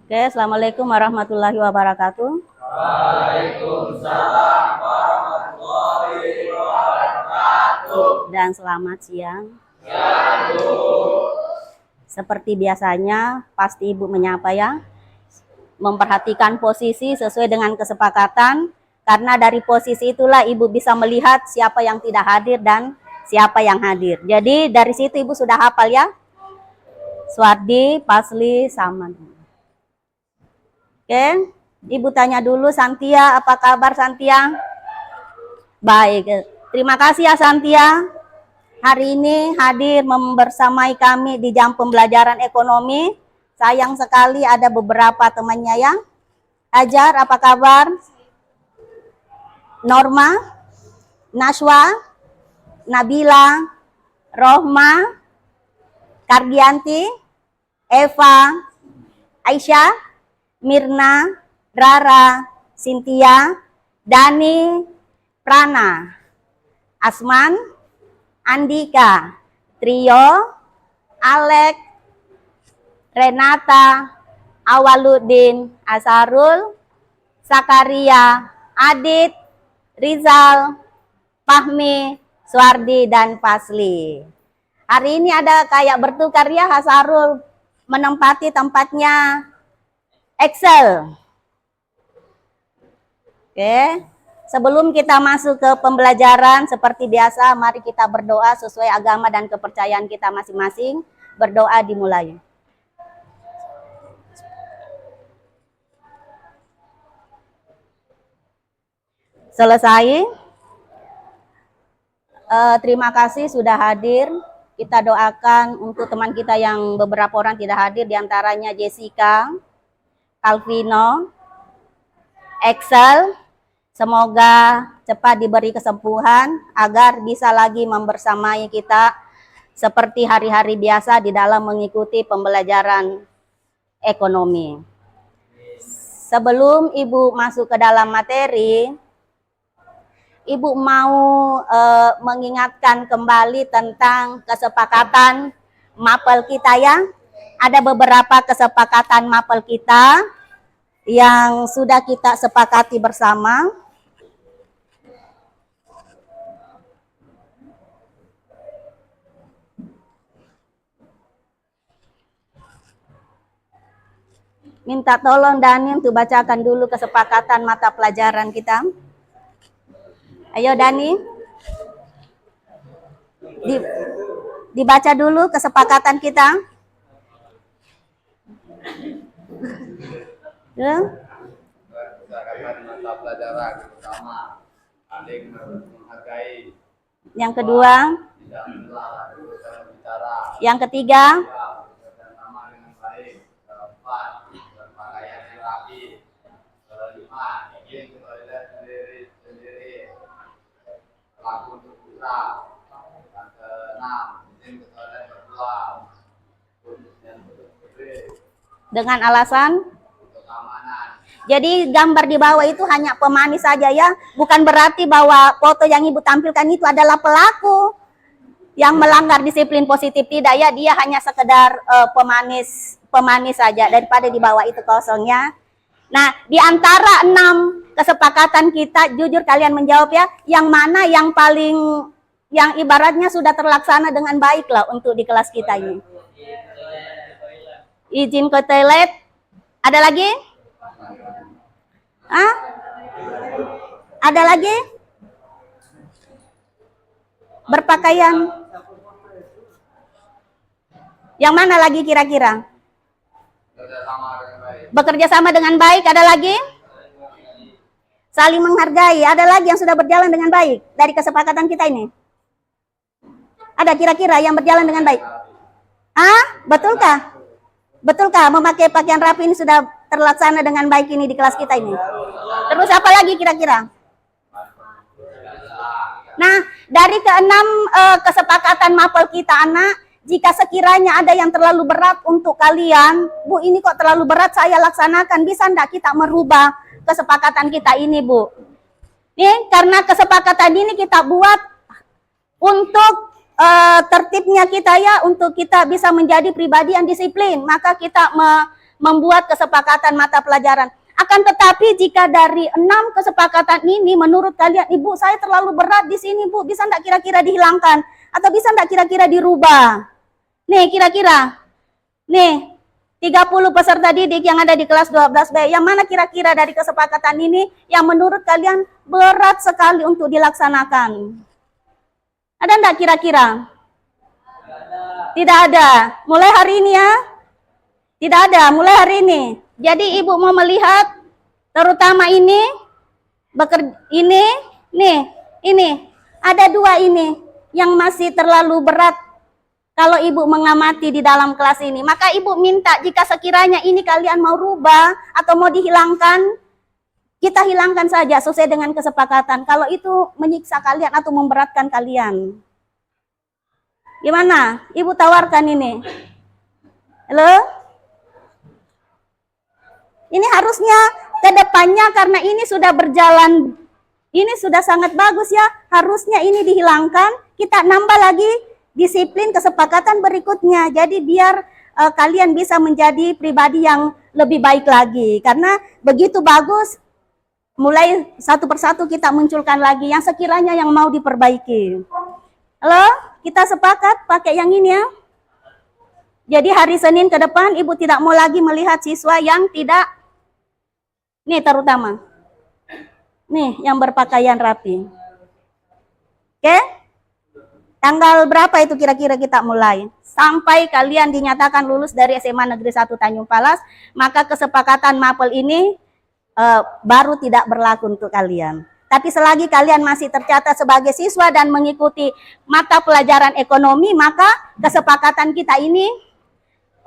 Oke, Assalamualaikum warahmatullahi wabarakatuh. Waalaikumsalam warahmatullahi wabarakatuh. Dan selamat siang. Ya, Bu. Seperti biasanya, pasti Ibu menyapa ya. Memperhatikan posisi sesuai dengan kesepakatan, karena dari posisi itulah Ibu bisa melihat siapa yang tidak hadir dan siapa yang hadir. Jadi dari situ Ibu sudah hafal ya. Suwardi, Pasli, Saman. Oke, Ibu tanya dulu Santia, apa kabar Santia? Baik, terima kasih ya Santia. Hari ini hadir membersamai kami di jam pembelajaran ekonomi. Sayang sekali ada beberapa temannya yang Ajar, apa kabar? Norma, Naswa, Nabila, Rohma, Kardianti, Eva, Aisyah, Mirna, Rara, Cynthia, Dani, Prana, Asman, Andika, Trio, Alek, Renata, Awaluddin, Asarul, Sakaria, Adit, Rizal, Fahmi, Suwardi, dan Pasli. Hari ini ada kayak bertukar ya, Asarul menempati tempatnya Excel. Oke, sebelum kita masuk ke pembelajaran seperti biasa, mari kita berdoa sesuai agama dan kepercayaan kita masing-masing. Berdoa dimulai. Selesai. Terima kasih sudah hadir. Kita doakan untuk teman kita yang beberapa orang tidak hadir, diantaranya Jessica, Calvino, Excel, semoga cepat diberi kesembuhan agar bisa lagi membersamai kita seperti hari-hari biasa di dalam mengikuti pembelajaran ekonomi. Sebelum Ibu masuk ke dalam materi, Ibu mau mengingatkan kembali tentang kesepakatan mapel kita ya. Ada beberapa kesepakatan mapel kita yang sudah kita sepakati bersama. Minta tolong Dani untuk bacakan dulu kesepakatan mata pelajaran kita. Ayo Dani. Dibaca dulu kesepakatan kita. Kesepakatan mata pelajaran pertama, saling menghargai. Yang kedua, tidak melarang berbicara. Yang ketiga, bersama dengan baik. Keempat, berpakaian yang rapi. Kelima, ingin ke toilet sendiri. Laku untuk putra. Yang keenam, ingin ke toilet berdua. Dengan alasan Untuk keamanan. jadi gambar di bawah itu hanya pemanis saja ya, bukan berarti bahwa foto yang Ibu tampilkan itu adalah pelaku yang melanggar disiplin positif, tidak ya, dia hanya sekedar pemanis saja, daripada di bawah itu kosongnya. Nah, di antara 6 kesepakatan kita, jujur kalian menjawab ya, yang mana yang paling, yang ibaratnya sudah terlaksana dengan baik lah untuk di kelas kita ini. Izin ke toilet. Ada lagi? Hah? Ada lagi? Berpakaian. Yang mana lagi kira-kira? Bekerja sama dengan baik. Ada lagi? Saling menghargai. Ada lagi yang sudah berjalan dengan baik dari kesepakatan kita ini? Ada kira-kira yang berjalan dengan baik? Betulkah? Betulkah memakai pakaian rapi ini sudah terlaksana dengan baik ini di kelas kita ini? Terus apa lagi kira-kira? Nah, dari ke-6 kesepakatan mapel kita anak, jika sekiranya ada yang terlalu berat untuk kalian, Bu, ini kok terlalu berat saya laksanakan, bisa enggak kita merubah kesepakatan kita ini, Bu? Nih, karena kesepakatan ini kita buat untuk tertibnya kita ya, untuk kita bisa menjadi pribadi yang disiplin, maka kita membuat kesepakatan mata pelajaran. Akan tetapi jika dari 6 kesepakatan ini menurut kalian, Ibu saya terlalu berat di sini Bu, bisa enggak kira-kira dihilangkan? Atau bisa enggak kira-kira dirubah? Nih kira-kira, nih 30 peserta didik yang ada di kelas 12B, yang mana kira-kira dari kesepakatan ini yang menurut kalian berat sekali untuk dilaksanakan? Ada enggak kira-kira? Tidak ada. Mulai hari ini ya? Tidak ada, mulai hari ini. Jadi Ibu mau melihat terutama ini, ini. Ada 2 ini yang masih terlalu berat kalau Ibu mengamati di dalam kelas ini. Maka Ibu minta jika sekiranya ini kalian mau rubah atau mau dihilangkan, kita hilangkan saja sesuai dengan kesepakatan. Kalau itu menyiksa kalian atau memberatkan kalian. Gimana? Ibu tawarkan ini. Halo? Ini harusnya ke depannya karena ini sudah berjalan, ini sudah sangat bagus ya. Harusnya ini dihilangkan, kita nambah lagi disiplin kesepakatan berikutnya. Jadi biar kalian bisa menjadi pribadi yang lebih baik lagi. Karena begitu bagus, mulai satu persatu kita munculkan lagi yang sekiranya yang mau diperbaiki. Halo, kita sepakat pakai yang ini ya. Jadi hari Senin ke depan Ibu tidak mau lagi melihat siswa yang tidak, nih terutama, nih yang berpakaian rapi. Oke? Tanggal berapa itu kira-kira kita mulai? Sampai kalian dinyatakan lulus dari SMA Negeri 1 Tanjung Palas, maka kesepakatan MAPEL ini baru tidak berlaku untuk kalian. Tapi selagi kalian masih tercatat sebagai siswa dan mengikuti mata pelajaran ekonomi, maka kesepakatan kita ini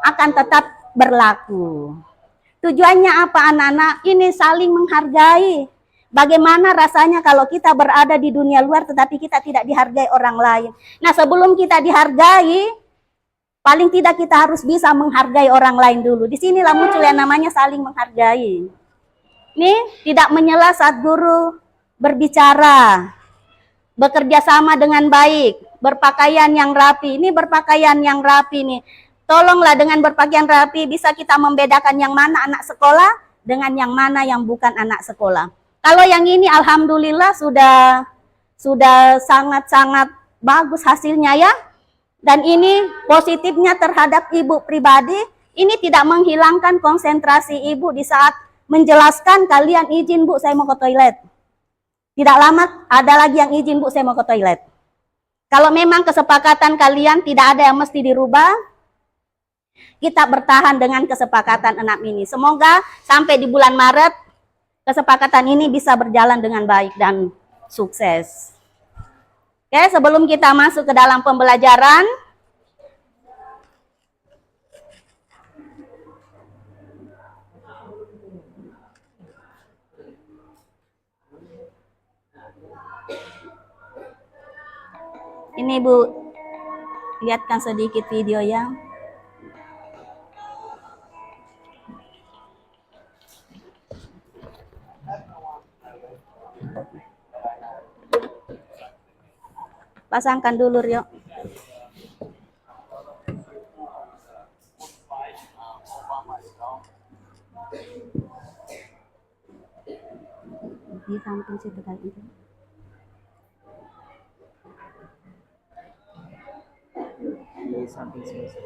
akan tetap berlaku. Tujuannya apa anak-anak? Ini saling menghargai. Bagaimana rasanya kalau kita berada di dunia luar tetapi kita tidak dihargai orang lain. Nah sebelum kita dihargai, paling tidak kita harus bisa menghargai orang lain dulu. Disinilah muncul yang namanya saling menghargai. Nih, tidak menyela saat guru berbicara. Bekerja sama dengan baik. Berpakaian yang rapi. Ini berpakaian yang rapi nih. Tolonglah dengan berpakaian rapi bisa kita membedakan yang mana anak sekolah dengan yang mana yang bukan anak sekolah. Kalau yang ini alhamdulillah sudah sangat-sangat bagus hasilnya ya. Dan ini positifnya terhadap Ibu pribadi, ini tidak menghilangkan konsentrasi Ibu di saat menjelaskan kalian izin Bu saya mau ke toilet. Tidak lama ada lagi yang izin Bu saya mau ke toilet. Kalau memang kesepakatan kalian tidak ada yang mesti dirubah, kita bertahan dengan kesepakatan 6 ini. Semoga sampai di bulan Maret kesepakatan ini bisa berjalan dengan baik dan sukses. Oke, sebelum kita masuk ke dalam pembelajaran, ini Bu, lihatkan sedikit video ya. Pasangkan dulu Rio. Di samping situ tadi. Di samping situ.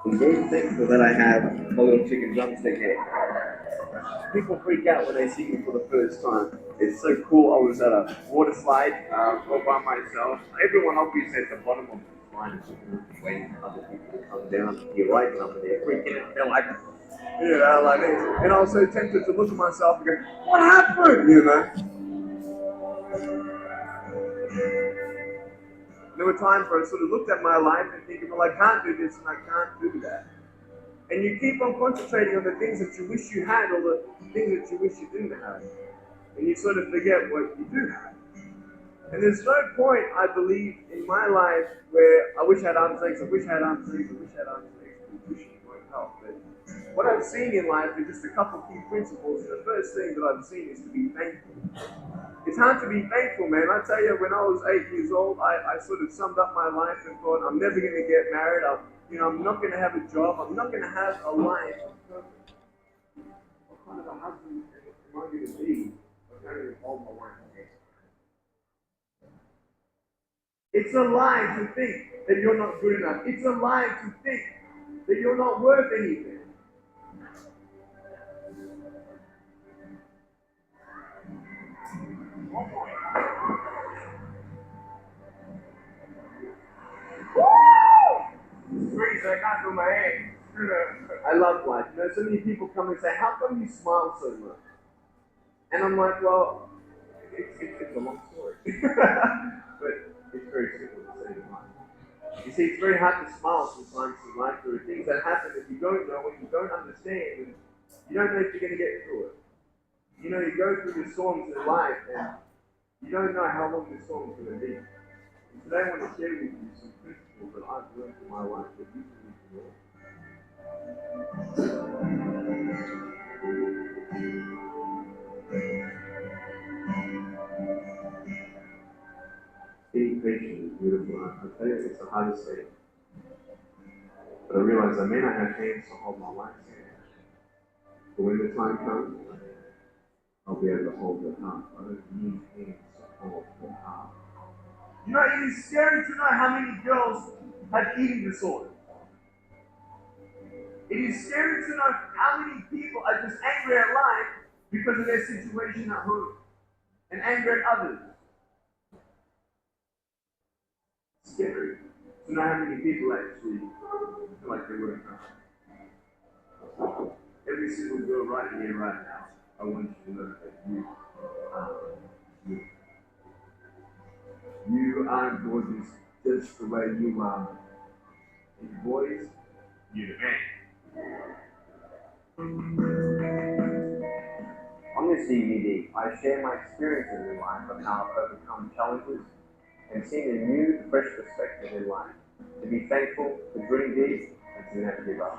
I'm very thankful that I have a little chicken drumstick here. People freak out when they see me for the first time. It's so cool. I was at a water slide all by myself. Everyone obviously at the bottom of the slide is waiting for other people to come down. You're right up there freaking out. They're like, you know, like this. And I was so tempted to look at myself and go, what happened? You know? There were times where I sort of looked at my life and thinking, well, I can't do this and I can't do that. And you keep on concentrating on the things that you wish you had or the things that you wish you didn't have. And you sort of forget what you do have. And there's no point, I believe, in my life where I wish I had arms and legs, I wish I had arms and legs, I wish I had arms and legs, and pushing it won't help. But what I've seen in life are just a couple of key principles. The first thing that I've seen is to be thankful. It's hard to be thankful, man. I tell you, when I was 8 years old, I sort of summed up my life and thought, I'm never going to get married. I'm not going to have a job. I'm not going to have a life. What kind of a husband am I going to be? I'm going to hold my wife. It's a lie to think that you're not good enough. It's a lie to think that you're not worth anything. I can't do my hand. I love life. You know, so many people come and say, how come you smile so much? And I'm like, well, it's a long story. But it's very simple to say in life. You see, it's very hard to smile sometimes in life. There are things that happen that you don't know and you don't understand, and you don't know if you're going to get through it. You know, you go through the storms in life, and you don't know how long the storm's going to be. And today I want to share with you some principles that I've learned in my life that you can use in yours. Being patient is beautiful. I tell you, it's the hardest thing. But I realize I may not have hands to hold my wife's hand. But when the time comes, I'll be able to hold her heart. I don't need hands to hold her heart. You know, it is scary to know how many girls have eating disorders. It is scary to know how many people are just angry at life because of their situation at home and angry at others. Scary to know how many people actually feel like they weren't hurt. Every single girl right here, right now, I want you to know that you are you. You are gorgeous just the way you are. And boys, you're the man. On this DVD, I share my experiences in life of how I've overcome challenges and seen a new, fresh perspective in life. To be thankful, to dream big, and to never give up.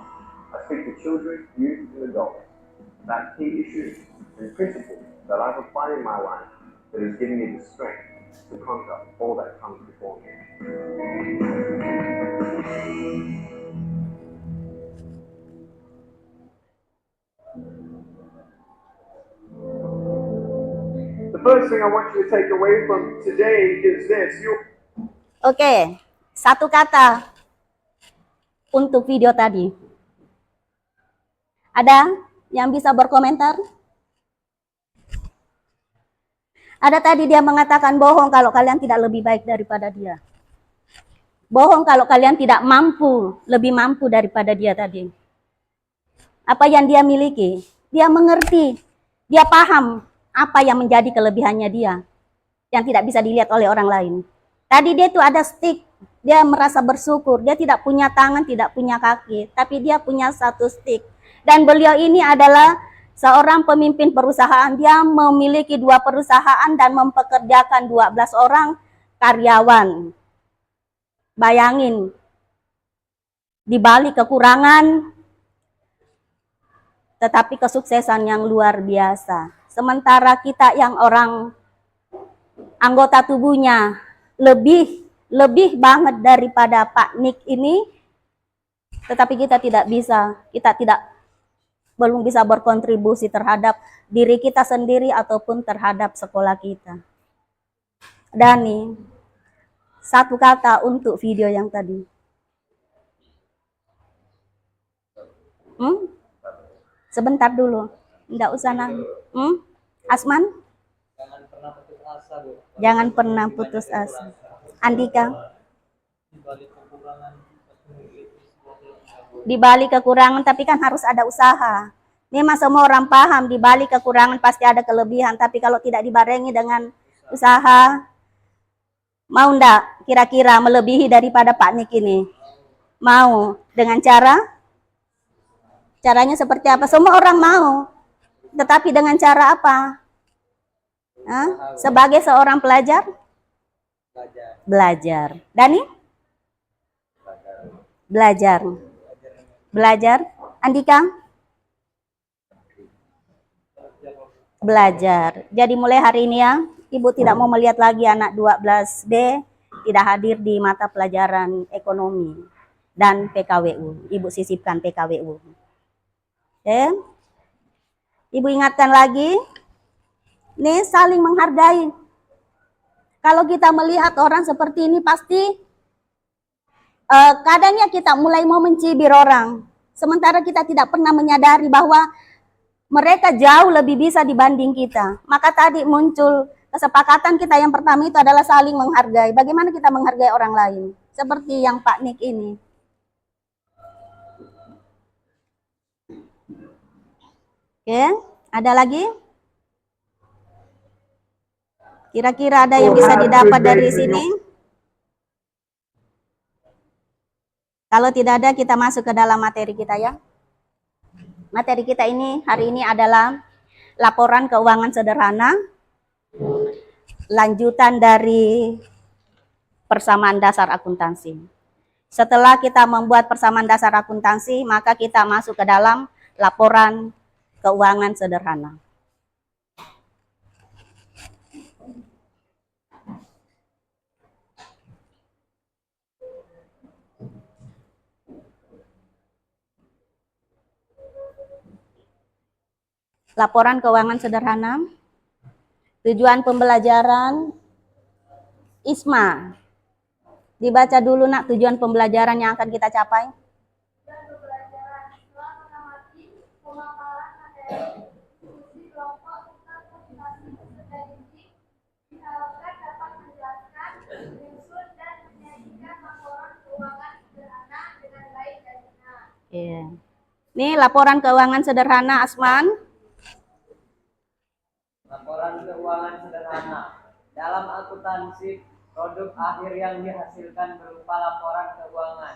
I speak to children, youth, and adults about key issues and principles that I've applied in my life that has given me the strength to conquer all that comes before me. The first thing I want you to take away from today is this. Oke, satu kata untuk video tadi. Ada yang bisa berkomentar? Ada tadi dia mengatakan bohong kalau kalian tidak lebih baik daripada dia. Bohong kalau kalian tidak mampu, lebih mampu daripada dia tadi. Apa yang dia miliki? Dia mengerti, dia paham apa yang menjadi kelebihannya dia, yang tidak bisa dilihat oleh orang lain. Tadi dia itu ada stick, dia merasa bersyukur, dia tidak punya tangan, tidak punya kaki, tapi dia punya satu stick. Dan beliau ini adalah seorang pemimpin perusahaan, dia memiliki 2 perusahaan dan mempekerjakan 12 orang karyawan. Bayangin, di balik kekurangan, tetapi kesuksesan yang luar biasa. Sementara kita yang orang anggota tubuhnya lebih banget daripada Pak Nick ini, tetapi kita belum bisa berkontribusi terhadap diri kita sendiri ataupun terhadap sekolah kita. Dan nih, satu kata untuk video yang tadi. Sebentar dulu, enggak usah Asman? Jangan pernah putus asa. Andika? Di balik kekurangan, tapi kan harus ada usaha. Memang semua orang paham, di balik kekurangan pasti ada kelebihan, tapi kalau tidak dibarengi dengan usaha, mau enggak kira-kira melebihi daripada Pak Nick ini? Mau. Dengan caranya seperti apa? Semua orang mau. Tetapi dengan cara apa? Sebagai seorang pelajar, Belajar. Dani? Belajar. Belajar. Andika? Belajar. Jadi mulai hari ini ya, Ibu tidak mau melihat lagi anak 12B tidak hadir di mata pelajaran ekonomi dan PKWU. Ibu sisipkan PKWU. Oke. Ibu ingatkan lagi, nih saling menghargai. Kalau kita melihat orang seperti ini pasti kadangnya kita mulai mau mencibir orang. Sementara kita tidak pernah menyadari bahwa mereka jauh lebih bisa dibanding kita. Maka tadi muncul kesepakatan kita yang pertama itu adalah saling menghargai. Bagaimana kita menghargai orang lain? Seperti yang Pak Nik ini. Oke, ada lagi? Kira-kira ada yang bisa didapat dari sini? Kalau tidak ada, kita masuk ke dalam materi kita ya. Materi kita ini hari ini adalah laporan keuangan sederhana, lanjutan dari persamaan dasar akuntansi. Setelah kita membuat persamaan dasar akuntansi, maka kita masuk ke dalam laporan keuangan sederhana. Laporan keuangan sederhana. Tujuan pembelajaran ISMA. Dibaca dulu nak tujuan pembelajaran yang akan kita capai. Ini laporan keuangan sederhana Asman. Laporan keuangan sederhana. Dalam akuntansi, produk akhir yang dihasilkan berupa laporan keuangan.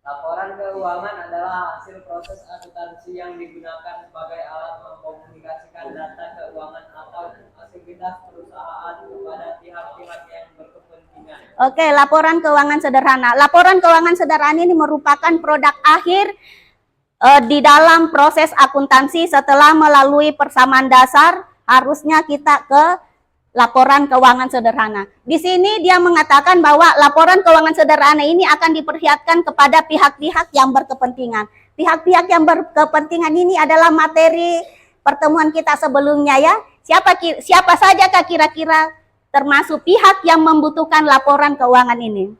Laporan keuangan adalah hasil proses akuntansi yang digunakan sebagai alat mengkomunikasikan data keuangan atau aktivitas perusahaan kepada pihak-pihak yang berkepentingan. Oke, laporan keuangan sederhana. Laporan keuangan sederhana ini merupakan produk akhir di dalam proses akuntansi setelah melalui persamaan dasar. Harusnya kita ke laporan keuangan sederhana. Di sini dia mengatakan bahwa laporan keuangan sederhana ini akan diperlihatkan kepada pihak-pihak yang berkepentingan. Pihak-pihak yang berkepentingan ini adalah materi pertemuan kita sebelumnya ya. Siapa saja kira-kira termasuk pihak yang membutuhkan laporan keuangan ini?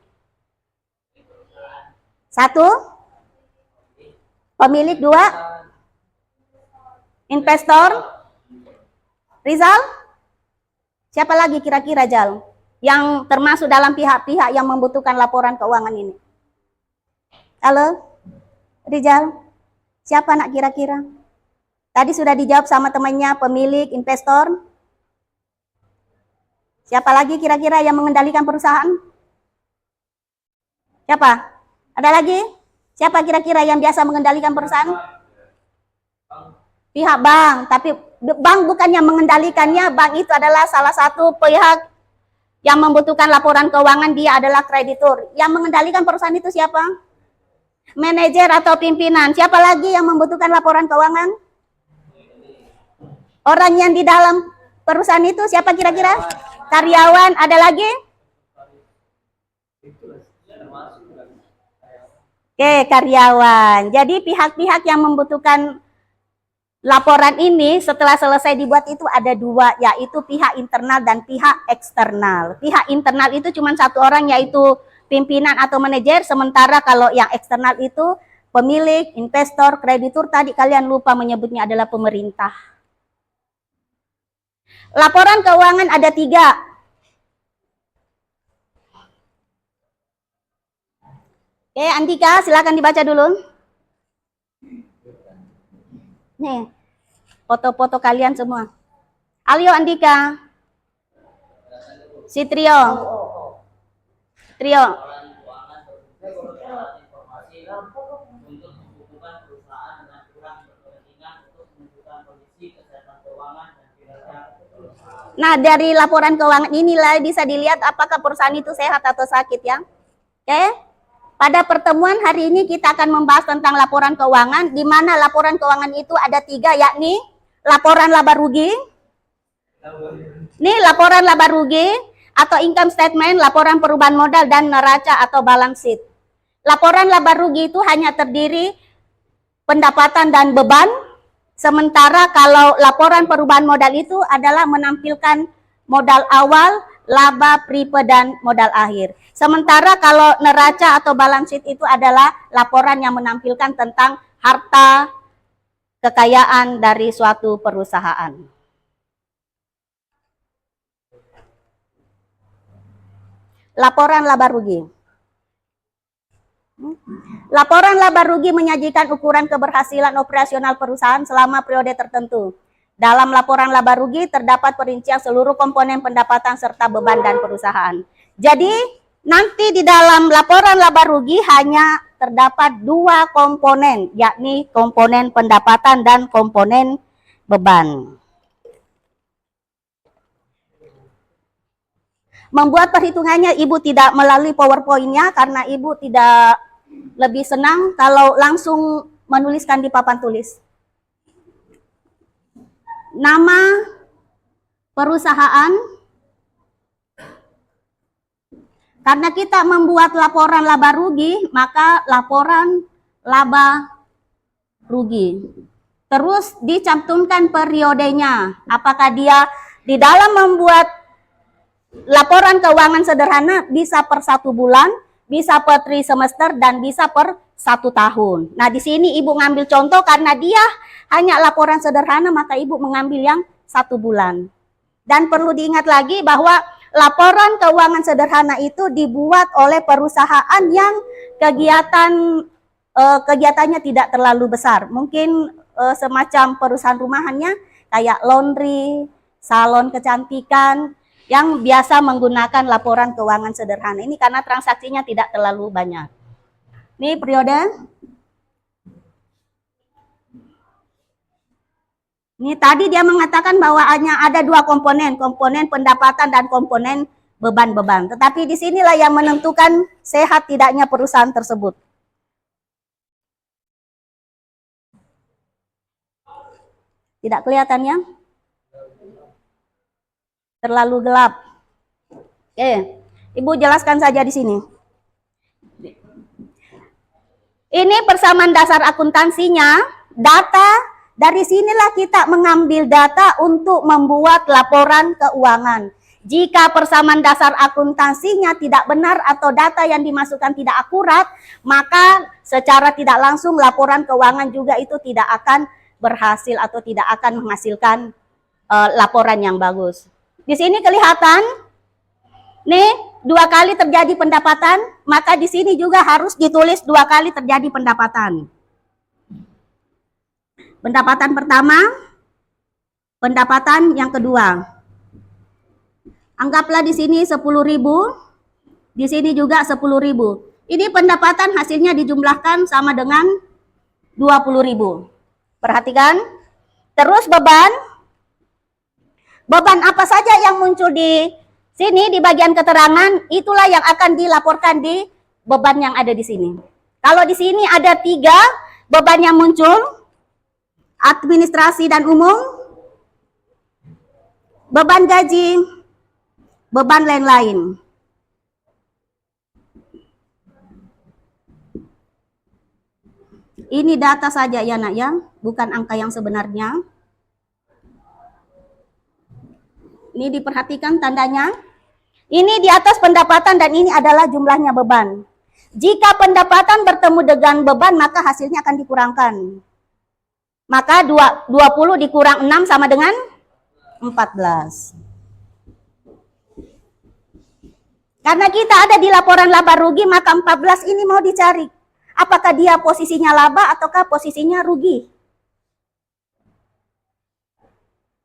Satu, pemilik. Dua, investor. Rizal? Siapa lagi kira-kira Jal? Yang termasuk dalam pihak-pihak yang membutuhkan laporan keuangan ini? Halo? Rizal? Siapa nak kira-kira? Tadi sudah dijawab sama temannya, pemilik, investor. Siapa lagi kira-kira yang mengendalikan perusahaan? Siapa? Ada lagi? Siapa kira-kira yang biasa mengendalikan perusahaan? Pihak bank, tapi bank bukan yang mengendalikannya. Bank itu adalah salah satu pihak yang membutuhkan laporan keuangan, dia adalah kreditur. Yang mengendalikan perusahaan itu siapa? Manajer atau pimpinan. Siapa lagi yang membutuhkan laporan keuangan? Orang yang di dalam perusahaan itu siapa kira-kira? Karyawan. Ada lagi? Oke, karyawan. Jadi pihak-pihak yang membutuhkan laporan ini setelah selesai dibuat itu ada dua, yaitu pihak internal dan pihak eksternal. Pihak internal itu cuma satu orang, yaitu pimpinan atau manajer, sementara kalau yang eksternal itu pemilik, investor, kreditur, tadi kalian lupa menyebutnya adalah pemerintah. Laporan keuangan ada 3. Oke, Andika silakan dibaca dulu. Nih, foto-foto kalian semua. Alio Andika. Si Trio. Trio. Nah, dari laporan keuangan inilah bisa dilihat apakah perusahaan itu sehat atau sakit ya. Oke. Pada pertemuan hari ini kita akan membahas tentang laporan keuangan, di mana laporan keuangan itu ada 3, yakni laporan laba rugi. Ini laporan laba rugi atau income statement, laporan perubahan modal, dan neraca atau balance sheet. Laporan laba rugi itu hanya terdiri pendapatan dan beban, sementara kalau laporan perubahan modal itu adalah menampilkan modal awal, laba, prepaid, dan modal akhir. Sementara kalau neraca atau balance sheet itu adalah laporan yang menampilkan tentang harta kekayaan dari suatu perusahaan. Laporan laba rugi. Laporan laba rugi menyajikan ukuran keberhasilan operasional perusahaan selama periode tertentu. Dalam laporan laba rugi terdapat perincian seluruh komponen pendapatan serta beban dan perusahaan. Jadi nanti di dalam laporan laba rugi hanya terdapat 2 komponen, yakni komponen pendapatan dan komponen beban. Membuat perhitungannya Ibu tidak melalui PowerPoint-nya karena Ibu tidak lebih senang kalau langsung menuliskan di papan tulis. Nama perusahaan, karena kita membuat laporan laba rugi, maka laporan laba rugi. Terus dicantumkan periodenya, apakah dia di dalam membuat laporan keuangan sederhana bisa per 1 bulan, bisa per 3 semester, dan bisa per 1 tahun. Nah, di sini Ibu ngambil contoh karena dia hanya laporan sederhana, maka Ibu mengambil yang 1 bulan. Dan perlu diingat lagi bahwa laporan keuangan sederhana itu dibuat oleh perusahaan yang kegiatannya tidak terlalu besar. Mungkin semacam perusahaan rumahannya kayak laundry, salon kecantikan, yang biasa menggunakan laporan keuangan sederhana. Ini karena transaksinya tidak terlalu banyak. Ini periode. Ini tadi dia mengatakan bahwa hanya ada 2 komponen, komponen pendapatan dan komponen beban-beban. Tetapi di sinilah yang menentukan sehat tidaknya perusahaan tersebut. Tidak kelihatan ya? Terlalu gelap. Oke, Ibu jelaskan saja di sini. Ini persamaan dasar akuntansinya, data, dari sinilah kita mengambil data untuk membuat laporan keuangan. Jika persamaan dasar akuntansinya tidak benar atau data yang dimasukkan tidak akurat, maka secara tidak langsung laporan keuangan juga itu tidak akan berhasil atau tidak akan menghasilkan laporan yang bagus. Di sini kelihatan, nih 2 kali terjadi pendapatan, maka di sini juga harus ditulis 2 kali terjadi pendapatan. Pendapatan pertama, pendapatan yang kedua. Anggaplah di sini 10.000, di sini juga 10.000. Ini pendapatan hasilnya dijumlahkan sama dengan 20.000. Perhatikan. Terus beban. Beban apa saja yang muncul di sini di bagian keterangan, itulah yang akan dilaporkan di beban yang ada di sini. Kalau di sini ada 3 beban yang muncul, administrasi dan umum, beban gaji, beban lain-lain. Ini data saja ya nak ya, bukan angka yang sebenarnya. Ini diperhatikan tandanya. Ini di atas pendapatan dan ini adalah jumlahnya beban. Jika pendapatan bertemu dengan beban, maka hasilnya akan dikurangkan. Maka 20 dikurang 6 sama dengan 14. Karena kita ada di laporan laba rugi, maka 14 ini mau dicari. Apakah dia posisinya laba ataukah posisinya rugi?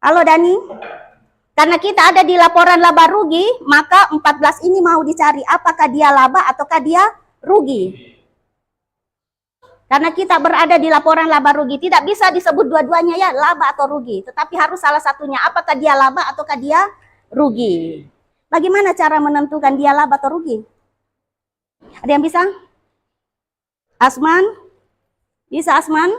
Halo Dani? Karena kita ada di laporan laba rugi, maka 14 ini mau dicari apakah dia laba ataukah dia rugi. Karena kita berada di laporan laba rugi, tidak bisa disebut dua-duanya ya laba atau rugi, tetapi harus salah satunya apakah dia laba ataukah dia rugi. Bagaimana cara menentukan dia laba atau rugi? Ada yang bisa? Asman? Bisa Asman?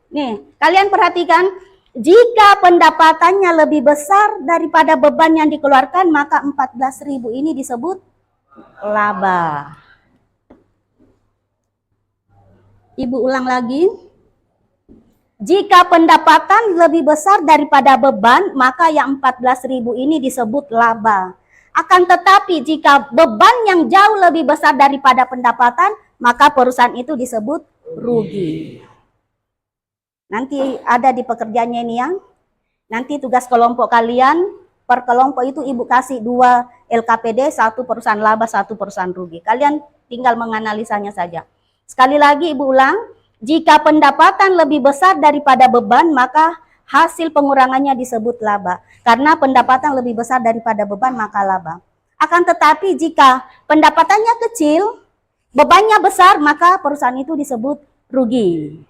Nih, kalian perhatikan, jika pendapatannya lebih besar daripada beban yang dikeluarkan, maka 14.000 ini disebut laba. Ibu ulang lagi. Jika pendapatan lebih besar daripada beban, maka yang 14.000 ini disebut laba. Akan tetapi jika beban yang jauh lebih besar daripada pendapatan, maka perusahaan itu disebut rugi. Nanti ada di pekerjaannya ini ya. Nanti tugas kelompok kalian, per kelompok itu ibu kasih 2 LKPD, 1 perusahaan laba, 1 perusahaan rugi. Kalian tinggal menganalisanya saja. Sekali lagi ibu ulang, jika pendapatan lebih besar daripada beban, maka hasil pengurangannya disebut laba. Karena pendapatan lebih besar daripada beban, maka laba. Akan tetapi jika pendapatannya kecil, bebannya besar, maka perusahaan itu disebut rugi.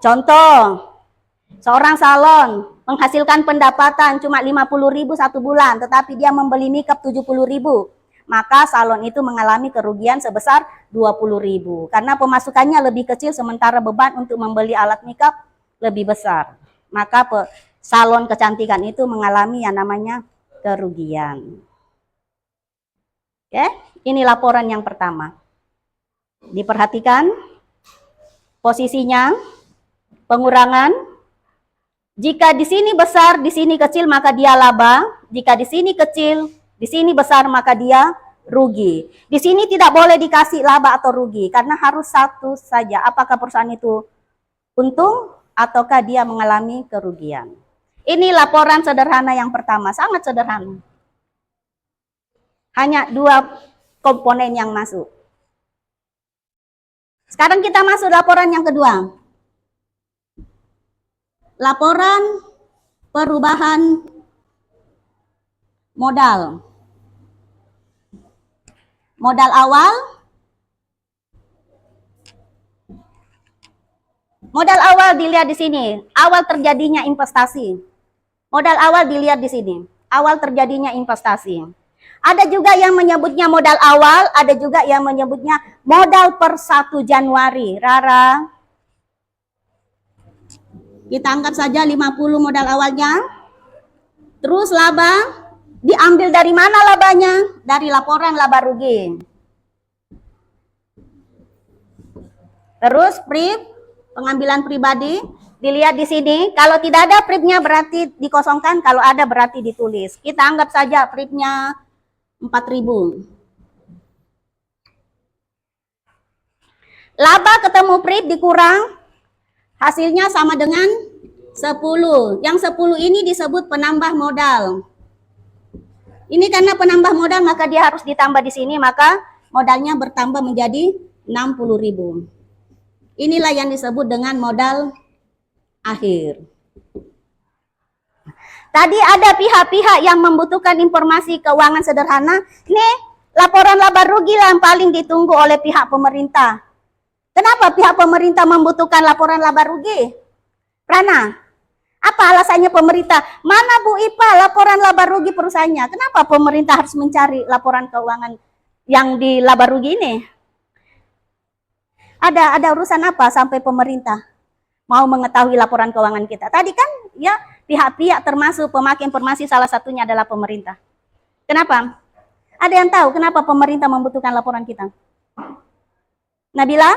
Contoh, seorang salon menghasilkan pendapatan cuma 50.000 1 bulan, tetapi dia membeli makeup 70.000. Maka salon itu mengalami kerugian sebesar 20.000 karena pemasukannya lebih kecil sementara beban untuk membeli alat makeup lebih besar. Maka salon kecantikan itu mengalami yang namanya kerugian. Oke, ini laporan yang pertama. Diperhatikan posisinya, pengurangan. Jika di sini besar, di sini kecil, maka dia laba. Jika di sini kecil, di sini besar, maka dia rugi. Di sini tidak boleh dikasih laba atau rugi, karena harus satu saja. Apakah perusahaan itu untung, ataukah dia mengalami kerugian. Ini laporan sederhana yang pertama, sangat sederhana. Hanya 2 komponen yang masuk. Sekarang kita masuk laporan yang kedua. Laporan perubahan modal. Modal awal. Modal awal dilihat di sini. Awal terjadinya investasi. Modal awal dilihat di sini. Awal terjadinya investasi. Ada juga yang menyebutnya modal awal, ada juga yang menyebutnya modal per 1 Januari. Rara. Kita anggap saja 50 modal awalnya. Terus laba. Diambil dari mana labanya? Dari laporan laba rugi. Terus PRIP, pengambilan pribadi, dilihat di sini. Kalau tidak ada PRIP-nya berarti dikosongkan, kalau ada berarti ditulis. Kita anggap saja PRIP-nya 4.000. Laba ketemu PRIP dikurang, hasilnya sama dengan 10. Yang 10 ini disebut penambah modal. Ini karena penambah modal maka dia harus ditambah di sini, maka modalnya bertambah menjadi 60.000. Inilah yang disebut dengan modal akhir. Tadi ada pihak-pihak yang membutuhkan informasi keuangan sederhana. Ini laporan laba rugi yang paling ditunggu oleh pihak pemerintah. Kenapa pihak pemerintah membutuhkan laporan laba rugi? Rana, apa alasannya pemerintah? Mana Bu Ipa laporan laba rugi perusahaannya? Kenapa pemerintah harus mencari laporan keuangan yang di laba rugi ini? Ada urusan apa sampai pemerintah mau mengetahui laporan keuangan kita? Tadi kan ya pihak-pihak termasuk pemakai informasi salah satunya adalah pemerintah. Kenapa? Ada yang tahu kenapa pemerintah membutuhkan laporan kita? Nabila?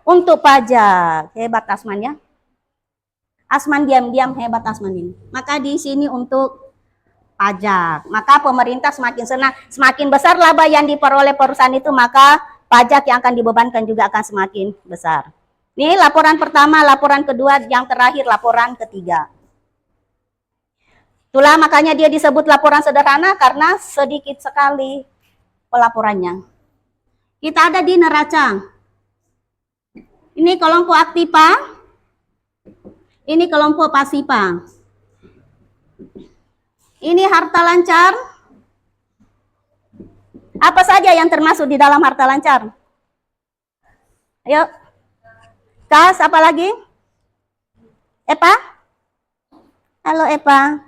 Untuk pajak. Hebat Asman ya. Asman diam-diam hebat Asman ini. Maka di sini untuk pajak. Maka pemerintah semakin senang, semakin besar laba yang diperoleh perusahaan itu, maka pajak yang akan dibebankan juga akan semakin besar. Ini laporan pertama, laporan kedua, yang terakhir laporan ketiga. Itulah makanya dia disebut laporan sederhana karena sedikit sekali pelaporannya. Kita ada di neraca. Ini kelompok aktiva, ini kelompok pasiva. Ini harta lancar. Apa saja yang termasuk di dalam harta lancar? Ayo. Kas, apa lagi? Epa? Halo Epa.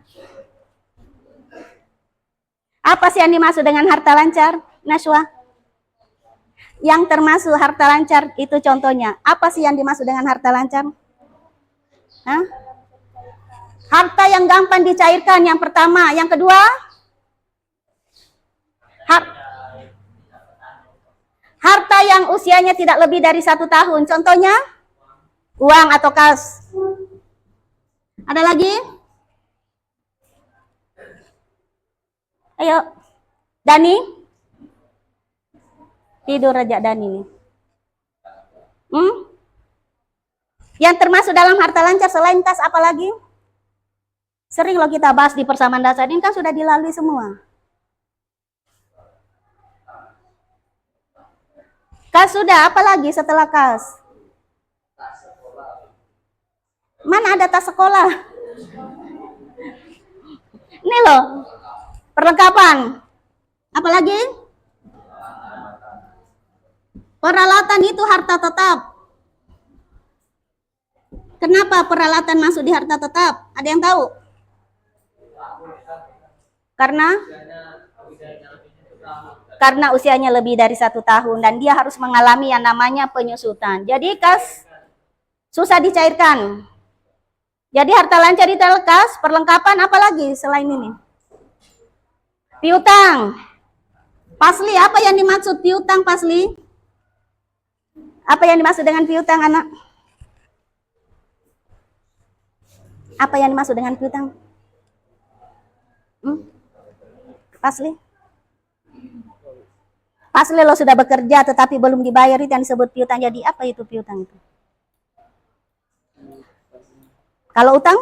Apa sih yang dimaksud dengan harta lancar, Naswa? Yang termasuk harta lancar itu contohnya. Apa sih yang dimaksud dengan harta lancar? Hah? Harta yang gampang dicairkan yang pertama. Yang kedua? Harta yang usianya tidak lebih dari 1 tahun. Contohnya? Uang atau kas. Ada lagi? Ayo. Dani? Tidur aja Dani nih. Yang termasuk dalam harta lancar selain kas apa lagi? Sering loh kita bahas di persamaan dasar ini kan sudah dilalui semua. Kas sudah, apa lagi setelah kas? Mana ada tas sekolah? Ini loh, perlengkapan. Apa lagi? Peralatan itu harta tetap. Kenapa peralatan masuk di harta tetap? Ada yang tahu? Karena usianya lebih dari 1 tahun dan dia harus mengalami yang namanya penyusutan. Jadi kas susah dicairkan. Jadi harta lancar di kas, perlengkapan apa lagi selain ini? Piutang. Pasli, apa yang dimaksud piutang Pasli? Apa yang dimaksud dengan piutang anak? Apa yang dimaksud dengan piutang? Pasli? Pasli lo sudah bekerja tetapi belum dibayar itu yang disebut piutang. Jadi apa itu piutang itu? Kalau utang?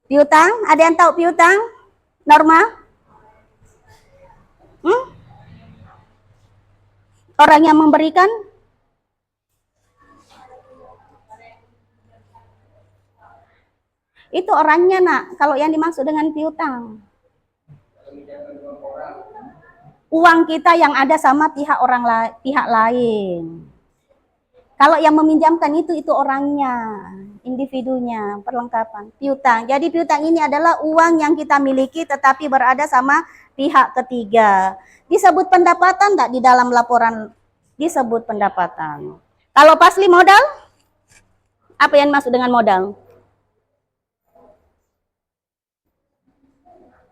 Piutang? Ada yang tahu piutang? Norma? Orang yang memberikan? Itu orangnya nak, kalau yang dimaksud dengan piutang. Uang kita yang ada sama pihak lain. Kalau yang meminjamkan itu orangnya, individunya, perlengkapan. Piutang. Jadi piutang ini adalah uang yang kita miliki tetapi berada sama pihak ketiga. Disebut pendapatan enggak di dalam laporan? Disebut pendapatan. Kalau pasli modal? Apa yang dimaksud dengan modal?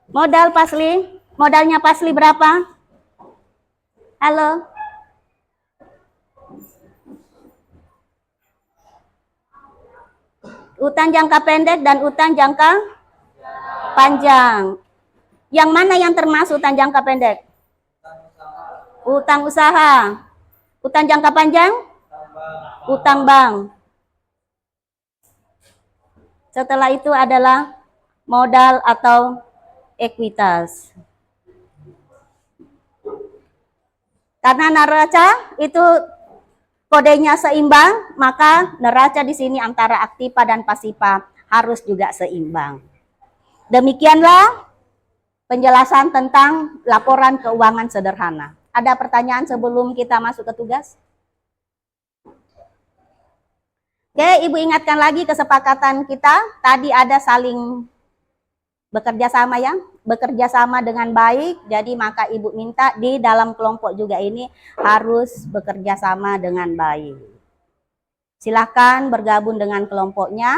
Modal pasli, modalnya pasli berapa? Halo? Utang jangka pendek dan utang jangka panjang. Yang mana yang termasuk utang jangka pendek? Utang usaha. Utang jangka panjang? Utang bank. Setelah itu adalah modal atau ekuitas. Karena neraca itu kodenya seimbang, maka neraca di sini antara aktiva dan pasifa harus juga seimbang. Demikianlah penjelasan tentang laporan keuangan sederhana. Ada pertanyaan sebelum kita masuk ke tugas? Oke, Ibu ingatkan lagi kesepakatan kita. Tadi ada saling bekerja sama ya, bekerja sama dengan baik. Jadi maka Ibu minta di dalam kelompok juga ini harus bekerja sama dengan baik. Silakan bergabung dengan kelompoknya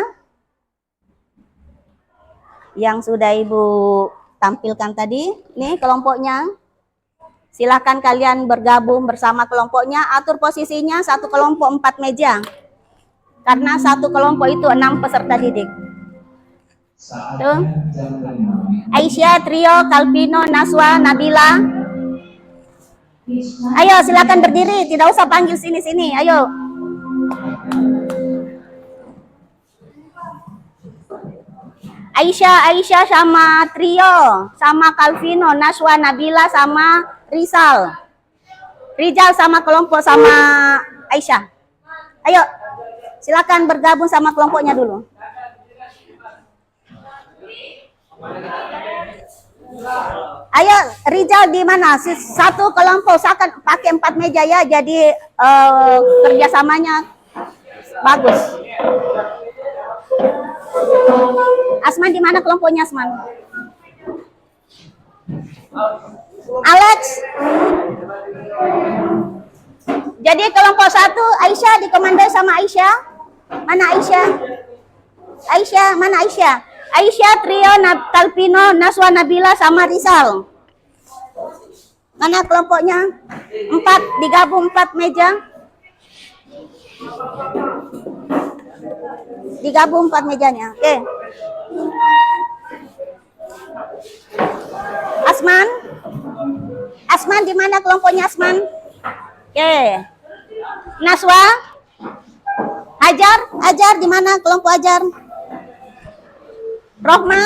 yang sudah Ibu tampilkan tadi. Nih kelompoknya. Silakan kalian bergabung bersama kelompoknya. Atur posisinya satu kelompok 4 meja. Karena satu kelompok itu 6 peserta didik. Tuh. Aisyah, Trio, Kalpino, Naswa, Nabila. Ayo silakan berdiri, tidak usah panggil sini-sini. Ayo. Aisyah sama Trio, sama Kalvino, Naswa, Nabila sama Rizal. Rizal sama kelompok sama Aisyah. Ayo. Silakan bergabung sama kelompoknya dulu. Ayo Rizal di mana? Satu kelompok usahakan pakai 4 meja ya. Jadi kerjasamanya bagus. Asman di mana kelompoknya Asman? Alex. Jadi kelompok 1 Aisyah dikomandoi sama Aisyah. Mana Aisyah? Aisyah, mana Aisyah? Aisyah, Trio, Talpino, Naswa, Nabila, sama Rizal. Mana kelompoknya? 4, digabung 4 meja. Digabung 4 mejanya. Oke. Asman? Asman di mana kelompoknya Asman? Oke. Naswa? Ajar di mana kelompok Ajar? Rohma?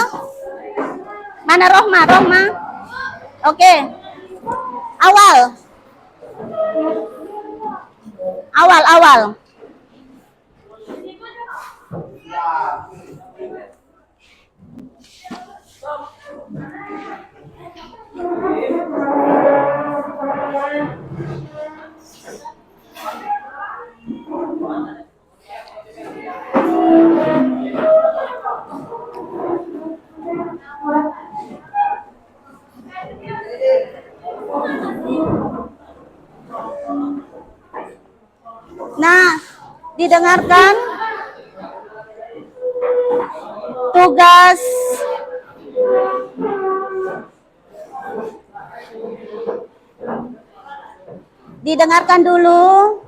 Mana Rohma? Oke. Awal. Nah, didengarkan tugas didengarkan dulu.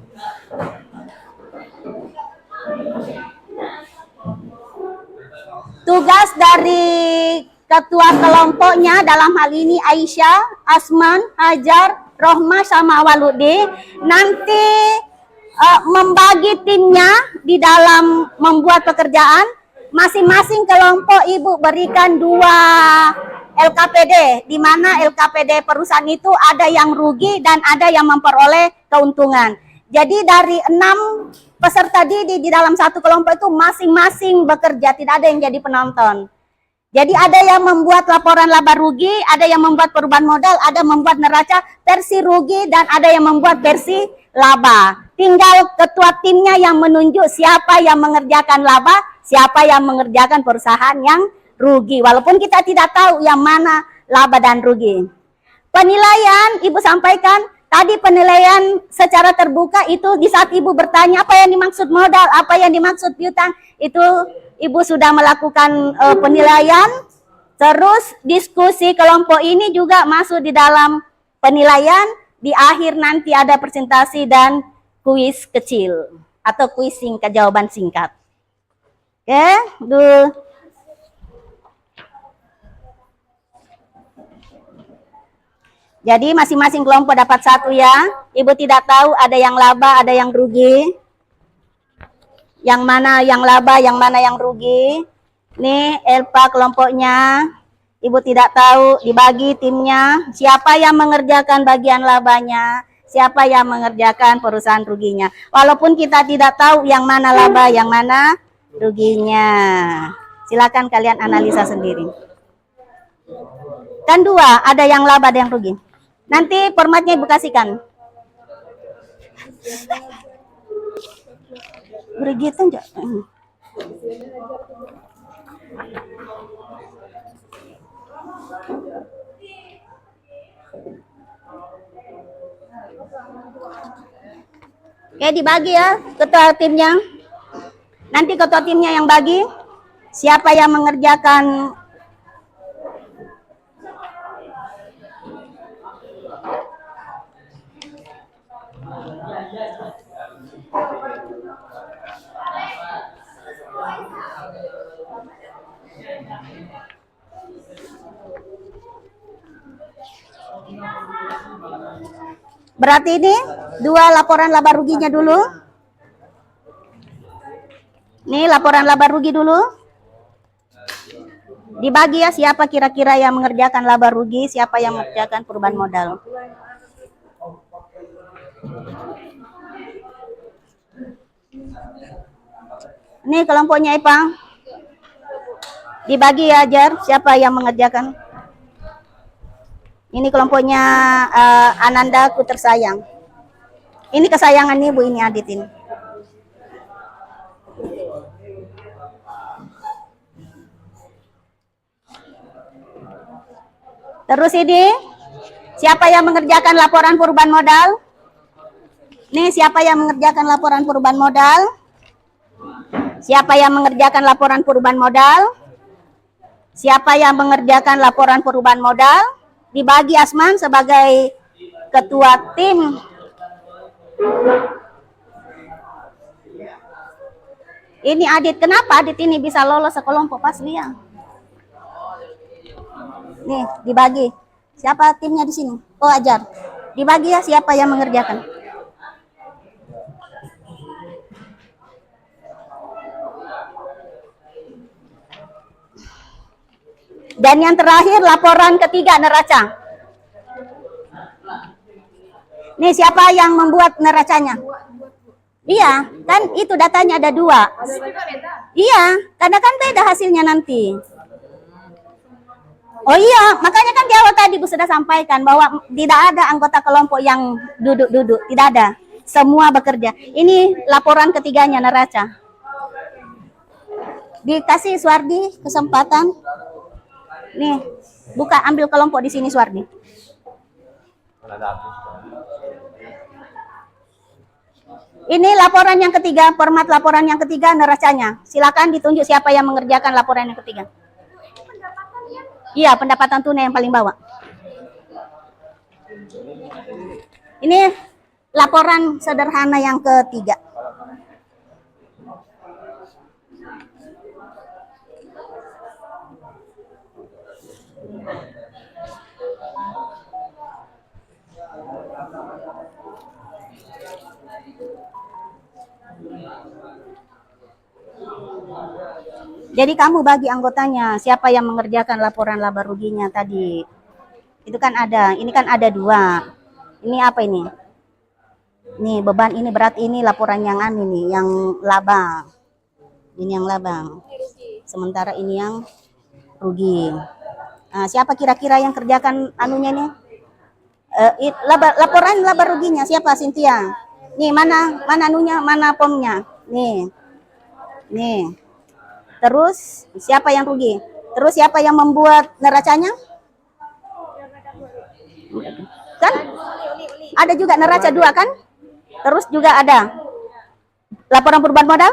Tugas dari ketua kelompoknya dalam hal ini Aisyah, Asman, Hajar, Rohma, sama Waludi nanti membagi timnya di dalam membuat pekerjaan. Masing-masing kelompok ibu berikan 2 LKPD, di mana LKPD perusahaan itu ada yang rugi dan ada yang memperoleh keuntungan. Jadi dari 6 peserta didik di dalam satu kelompok itu masing-masing bekerja, tidak ada yang jadi penonton. Jadi ada yang membuat laporan laba rugi, ada yang membuat perubahan modal, ada yang membuat neraca versi rugi, dan ada yang membuat versi laba. Tinggal ketua timnya yang menunjuk siapa yang mengerjakan laba, siapa yang mengerjakan perusahaan yang rugi. Walaupun kita tidak tahu yang mana laba dan rugi. Penilaian, Ibu sampaikan, tadi penilaian secara terbuka itu di saat Ibu bertanya apa yang dimaksud modal, apa yang dimaksud piutang, itu Ibu sudah melakukan penilaian. Terus diskusi kelompok ini juga masuk di dalam penilaian. Di akhir nanti ada presentasi dan kuis kecil atau kuis singkat, jawaban singkat. Oke, dulu. Jadi masing-masing kelompok dapat 1 ya. Ibu tidak tahu ada yang laba, ada yang rugi. Yang mana yang laba, yang mana yang rugi. Nih Elpa kelompoknya. Ibu tidak tahu, dibagi timnya. Siapa yang mengerjakan bagian labanya, siapa yang mengerjakan perusahaan ruginya. Walaupun kita tidak tahu yang mana laba, yang mana ruginya. Silakan kalian analisa sendiri. Kan 2, ada yang laba, ada yang rugi. Nanti formatnya Ibu kasihkan. Begitu enggak? Oke, dibagi ya ketua timnya. Nanti ketua timnya yang bagi. Siapa yang mengerjakan berarti ini 2 laporan laba ruginya dulu. Nih laporan laba rugi dulu. Dibagi ya siapa kira-kira yang mengerjakan laba rugi, siapa yang mengerjakan perubahan modal. Nih kelompoknya Ipang. Dibagi ya Jar, siapa yang mengerjakan. Ini kelompoknya Ananda Ku Tersayang. Ini kesayangan ibu ini Adit ini. Terus ini, siapa yang mengerjakan laporan perubahan modal? Nih, siapa yang mengerjakan laporan perubahan modal? Siapa yang mengerjakan laporan perubahan modal? Siapa yang mengerjakan laporan perubahan modal? Dibagi Asman sebagai ketua tim. Ini Adit, kenapa Adit ini bisa lolos sekelompok pas dia? Nih, dibagi. Siapa timnya di sini? Oh, ajar. Dibagi ya siapa yang mengerjakan. Dan yang terakhir laporan ketiga neraca. Nih, siapa yang membuat neracanya? Iya, kan itu datanya ada 2. Iya, karena kan beda hasilnya nanti. Oh iya, makanya kan di awal tadi Bu sudah sampaikan bahwa tidak ada anggota kelompok yang duduk-duduk, tidak ada. Semua bekerja. Ini laporan ketiganya neraca. Dikasih Suwardi kesempatan. Nih, buka ambil kelompok di sini Suwardi. Ini laporan yang ketiga, format laporan yang ketiga neracanya. Silakan ditunjuk siapa yang mengerjakan laporan yang ketiga. Iya, pendapatan tunai yang paling bawah. Ini laporan sederhana yang ketiga. Jadi kamu bagi anggotanya, siapa yang mengerjakan laporan laba ruginya tadi. Itu kan ada, ini kan ada 2. Ini apa ini? Nih beban ini berat ini laporan yang ini, yang laba. Ini yang laba. Sementara ini yang rugi. Nah, siapa kira-kira yang kerjakan anunya nih? Laporan laba ruginya siapa Cynthia? Nih mana anunya, mana pomnya? Nih. Terus siapa yang rugi? Terus siapa yang membuat neracanya? Kan? Ada juga neraca 2 kan? Terus juga ada laporan perubahan modal.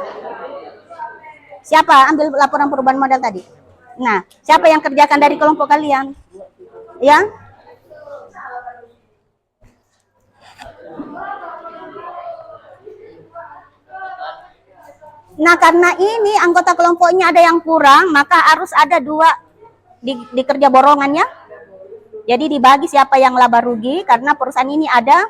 Siapa ambil laporan perubahan modal tadi? Nah, siapa yang kerjakan dari kelompok kalian? Ya? Nah, karena ini anggota kelompoknya ada yang kurang, maka harus ada 2 dikerja borongannya. Jadi dibagi siapa yang laba rugi, karena perusahaan ini ada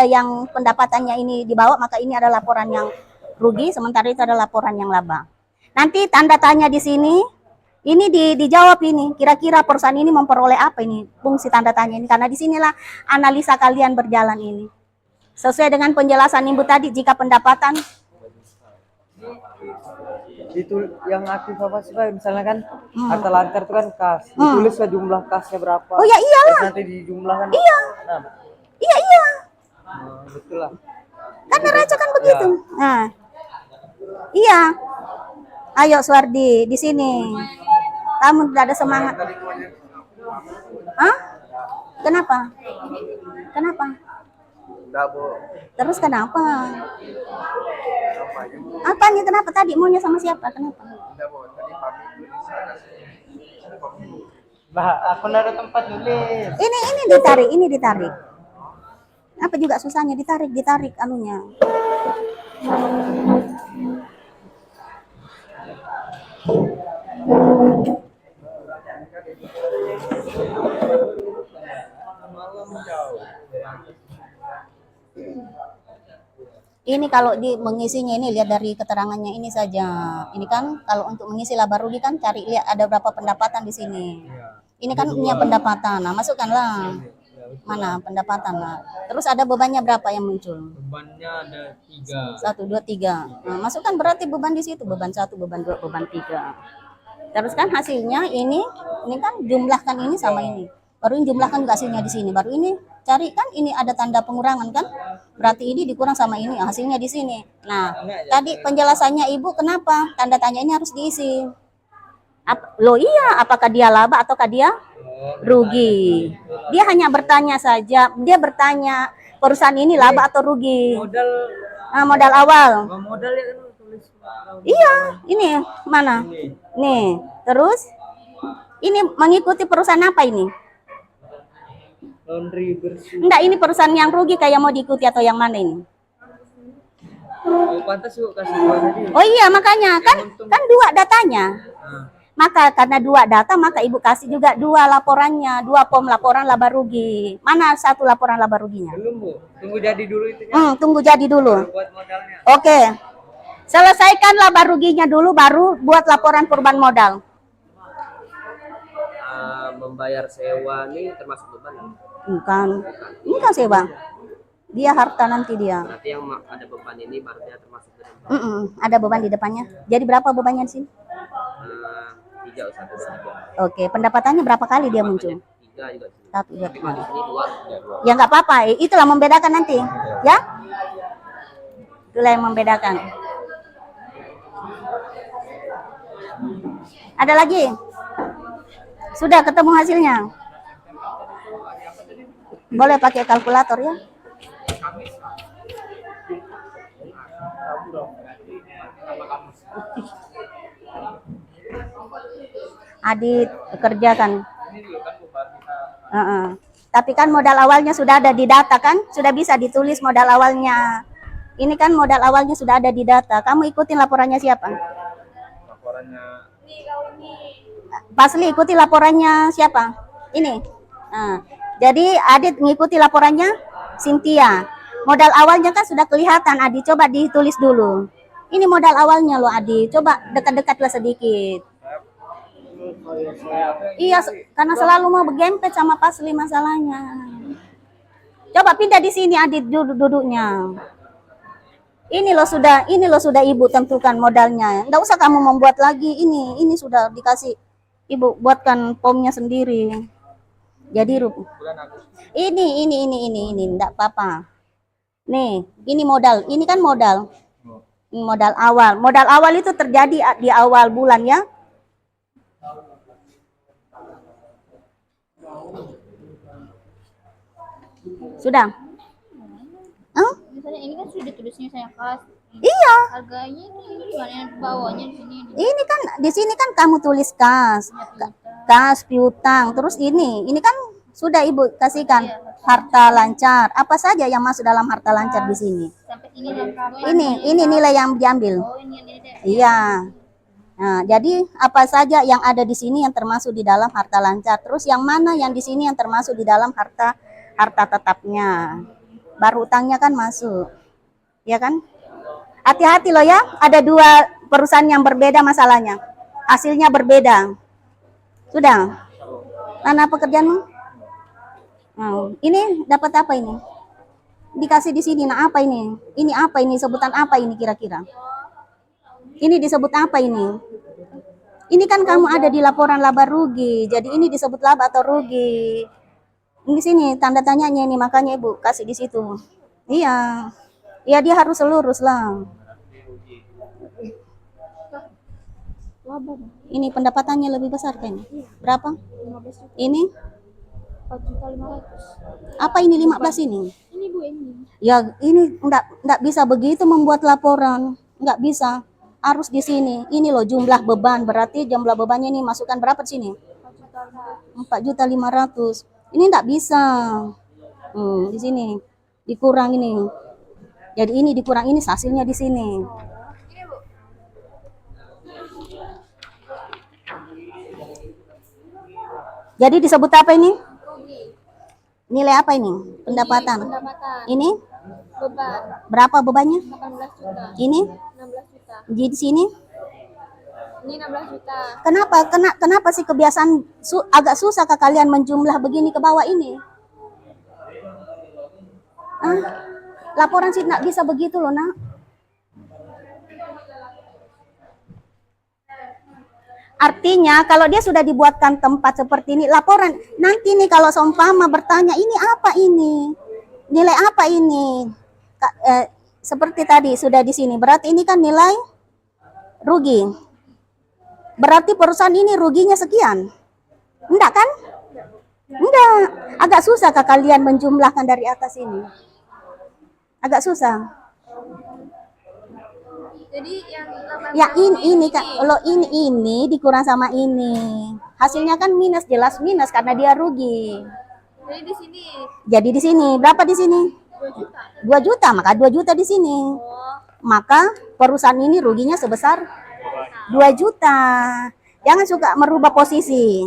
yang pendapatannya ini dibawa, maka ini ada laporan yang rugi, sementara itu ada laporan yang laba. Nanti tanda tanya di sini, ini dijawab ini, kira-kira perusahaan ini memperoleh apa ini, fungsi tanda tanya ini, karena disinilah analisa kalian berjalan ini. Sesuai dengan penjelasan Ibu tadi, jika pendapatan Itu yang aktif apa sih Pak? Misalnya kan harta lancar itu kan kas. Ditulis lah jumlah kasnya berapa. Oh ya iyalah. Terus nanti dijumlahkan. Iya. Nah, Iya. betul lah. Kan neraca kan begitu. Nah. Iya. Ayo Suwardi di sini. Kamu tidak ada semangat. Hah? Kenapa? Enggak, Bu. Terus kenapa? Apanya kenapa tadi maunya sama siapa? Kenapa? Enggak, Bu. Tadi Papi tulis ada. Bah, aku ada tempat nulis. Ini ditarik. Apa juga susahnya ditarik anunya. Ini kalau mengisinya ini lihat dari keterangannya ini saja. Ini kan kalau untuk mengisi laba rugi kan cari lihat ada berapa pendapatan di sini. Ini kan punya pendapatan. Nah, masukkanlah. Mana pendapatan lah. Terus ada bebannya berapa yang muncul? Bebannya ada 3. 1, 2, 3. Nah, masukkan berarti beban di situ. Beban 1, beban 2, beban 3. Terus kan hasilnya ini kan jumlahkan ini sama ini. Baru ini jumlahkan juga hasilnya di sini. Baru ini cari kan ini ada tanda pengurangan kan? Berarti ini dikurang sama ini, hasilnya di sini. Nah, tadi penjelasannya Ibu kenapa tanda tanya ini harus diisi. Loh iya, apakah dia laba ataukah dia rugi? Dia hanya bertanya saja. Dia bertanya perusahaan ini laba atau rugi. Modal Modal awal. modal ya kan tulis. Iya, ini mana? Nih, terus ini mengikuti perusahaan apa ini? Laundry bersih. Enggak, ini perusahaan yang rugi kayak mau diikuti atau yang mana ini? Oh, pantas yuk kasih dua tadi. Oh iya, makanya kan dua datanya. Maka karena dua data, maka Ibu kasih juga dua laporannya, dua form laporan laba rugi. Mana satu laporan laba ruginya? Belum Bu, tunggu jadi dulu itunya. Tunggu jadi dulu. Buat modalnya. Oke. Selesaikan laba ruginya dulu, baru buat laporan perubahan modal. Membayar sewa nih termasuk beban. Bukan. Ini kan sewa. Dia harta nanti dia. Berarti yang ada beban ini baru dia termasuk beban. Ada beban di depannya. Jadi berapa bebannya di sini? 3 atau 1 Oke, pendapatannya berapa kali dia muncul? 3 juga sini. Satu, dua, Tapi tiga. kalau di sini 2. Ya nggak apa-apa, itulah membedakan nanti, ya. Itulah yang membedakan. Ada lagi? Sudah ketemu hasilnya? Boleh pakai kalkulator ya? Adit kerjakan. Tapi kan modal awalnya sudah ada di data kan? Sudah bisa ditulis modal awalnya. Ini kan modal awalnya sudah ada di data. Kamu ikutin laporannya siapa? Laporannya Pasli ikuti laporannya siapa? Ini. Jadi Adit mengikuti laporannya Cynthia. Modal awalnya kan sudah kelihatan. Adit coba ditulis dulu. Ini modal awalnya loh Adit. Coba dekat-dekatlah sedikit. Iya, karena selalu mau bergempet sama Pasli masalahnya. Coba pindah di sini Adit duduknya. Ini loh sudah Ibu tentukan modalnya. Enggak usah kamu membuat lagi ini sudah dikasih Ibu buatkan formnya sendiri. Jadi ini enggak apa-apa. Nih, ini modal. Ini kan modal. Ini modal awal. Modal awal itu terjadi di awal bulan ya. Sudah? Misalnya ini kan sudah ditulisnya saya kas. Iya. Harganya ini gimana yang bawahnya di sini? Ini kan di sini kan kamu tulis kas piutang. Terus ini kan sudah Ibu kasihkan harta lancar. Apa saja yang masuk dalam harta lancar di sini? Sampai sini lah. Ini nilai yang diambil. Oh, ini deh. Iya. Nah, jadi apa saja yang ada di sini yang termasuk di dalam harta lancar. Terus yang mana yang di sini yang termasuk di dalam harta tetapnya. Baru utangnya kan masuk. Ya kan? Hati-hati loh ya, ada dua perusahaan yang berbeda masalahnya. Hasilnya berbeda. Sudah? Mana pekerjaanmu? Ini dapat apa ini? Dikasih di sini. Nah, apa ini? Ini apa ini? Sebutan apa ini kira-kira? Ini disebut apa ini? Ini kan kamu ada di laporan laba rugi. Jadi ini disebut laba atau rugi. Di sini tanda tanyanya ini, makanya Ibu kasih di situ. Iya. Ya dia harus lurus lah. Ini pendapatannya lebih besar kan? Berapa? Ini? 4.500.000. Apa ini 15 ini? Ini Bu ini. Ya ini enggak bisa begitu membuat laporan. Enggak bisa. Harus di sini. Ini loh jumlah beban. Berarti jumlah bebannya ini masukkan berapa di sini? 4.500.000. Ini enggak bisa. Di sini dikurang ini. Jadi ini dikurang ini hasilnya di sini. Jadi disebut apa ini? Nilai apa ini? Pendapatan. Ini? Beban Berapa bebannya? 18 juta. Ini? 16 juta. Di sini? Ini 16 juta. Kenapa sih kebiasaan agak susah ke kalian menjumlah begini ke bawah ini? Laporan sih nggak bisa begitu loh, Nak. Artinya kalau dia sudah dibuatkan tempat seperti ini, laporan nanti nih kalau seumpama bertanya ini apa ini, nilai apa ini, seperti tadi sudah di sini, berarti ini kan nilai rugi. Berarti perusahaan ini ruginya sekian, enggak kan? Enggak, agak susah kah kalian menjumlahkan dari atas ini? Agak susah. Jadi yang 18 Ya ini kan, kalau ini dikurang sama ini, hasilnya kan minus, jelas minus karena dia rugi. Jadi di sini Jadi di sini berapa di sini? 2 juta. 2 juta, maka 2 juta di sini. Oh, Maka perusahaan ini ruginya sebesar 2 juta. Jangan suka merubah posisi.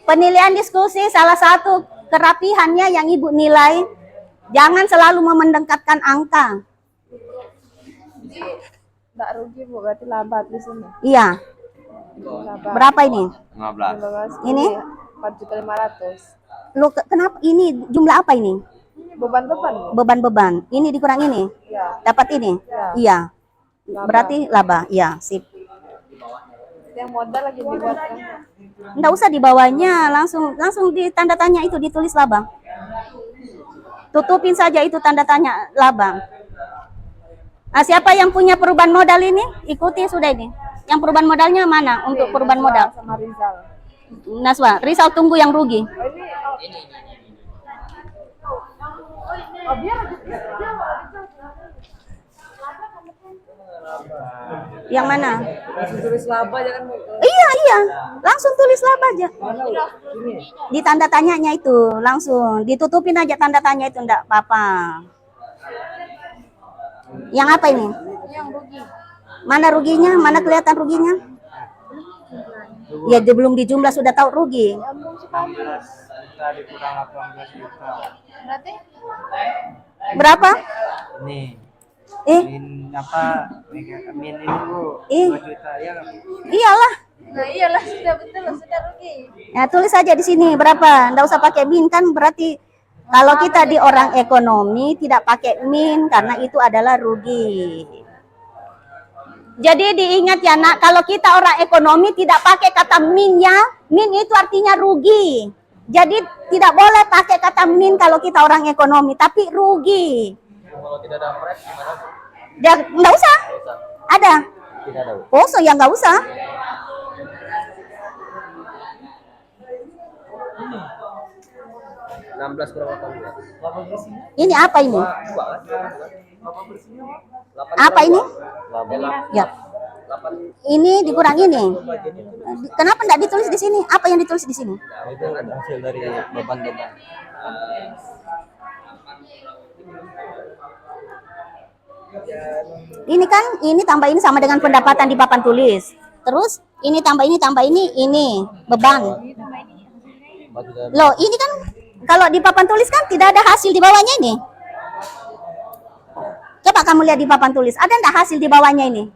Penilaian diskusi salah satu kerapihannya yang Ibu nilai, jangan selalu mendekatkan angka. Nggak rugi Bu, berarti laba di sini. Iya, Laba berapa ini? 15. Ini? 4.500.000. Lu kenapa ini jumlah apa ini? Beban-beban Bu. Beban-beban. Ini dikurang ini. Ya. Dapat ini? Ya. Iya. Laba. Berarti laba. Iya, sip. Yang modal lagi dibuatkan. Enggak usah di bawahnya, langsung di tanda tanya itu ditulis laba. Tutupin saja itu tanda tanya laba. Nah, siapa yang punya perubahan modal ini? Ikuti sudah ini. Yang perubahan modalnya mana untuk perubahan modal? Sama Rizal. Naswa, Rizal tunggu yang rugi. Oh ini. Oh biar Yang mana? tulis laba jangan Bu. Iya. Langsung tulis laba aja. Di tanda tanyanya itu, langsung ditutupin aja tanda tanya itu, enggak apa-apa. Yang apa ini? yang rugi. Mana ruginya? Mana kelihatan ruginya? Ya, belum dijumlah sudah tahu rugi. Berarti Berapa? Nih, Eh, min apa? Min ini Bu, Eh. 2 juta ya. iyalah. nah iyalah sudah betul sudah rugi. Ya, tulis aja di sini berapa. Nggak usah pakai min kan berarti kalau kita di orang ekonomi tidak pakai min karena itu adalah rugi. Jadi diingat ya nak, kalau kita orang ekonomi tidak pakai kata min ya. Min itu artinya rugi. Jadi tidak boleh pakai kata min kalau kita orang ekonomi, tapi rugi. Kalau tidak ada pres gimana? Nggak usah. Ada. Tidak ada. Oh, so ya nggak usah. Enam belas kurang 18. Ini apa ini? Apa ini? Ya. Ini dikurang ini. Kenapa enggak ditulis di sini? Apa yang ditulis di sini? Itu hasil dari beban-beban. Ini kan ini tambah ini sama dengan pendapatan di papan tulis. Terus ini tambah ini beban. Loh, ini kan kalau di papan tulis kan tidak ada hasil di bawahnya ini. Coba kamu lihat di papan tulis, ada enggak hasil di bawahnya ini?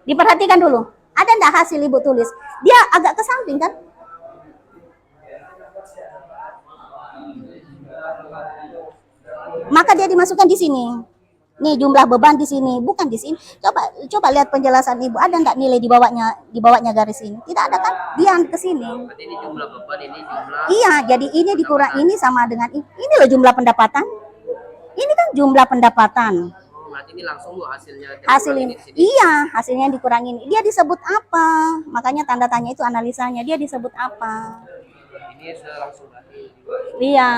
Diperhatikan dulu. Ada enggak hasil Ibu tulis? Dia agak ke samping kan? Maka dia dimasukkan di sini. Nih jumlah beban di sini, bukan di sini. Coba lihat penjelasan Ibu. Ada enggak nilai di bawahnya garis ini? Tidak ada kan? Dia ke sini. Berarti ini jumlah beban, ini jumlah. Iya, jadi ini dikurang ini sama dengan ini loh jumlah pendapatan. Ini kan jumlah pendapatan. Oh, berarti ini langsung Bu hasilnya. Hasil ini. Iya, hasilnya dikurangin. Dia disebut apa? Makanya tanda tanya itu analisanya. Dia disebut apa? Ini sudah langsung dari Iya.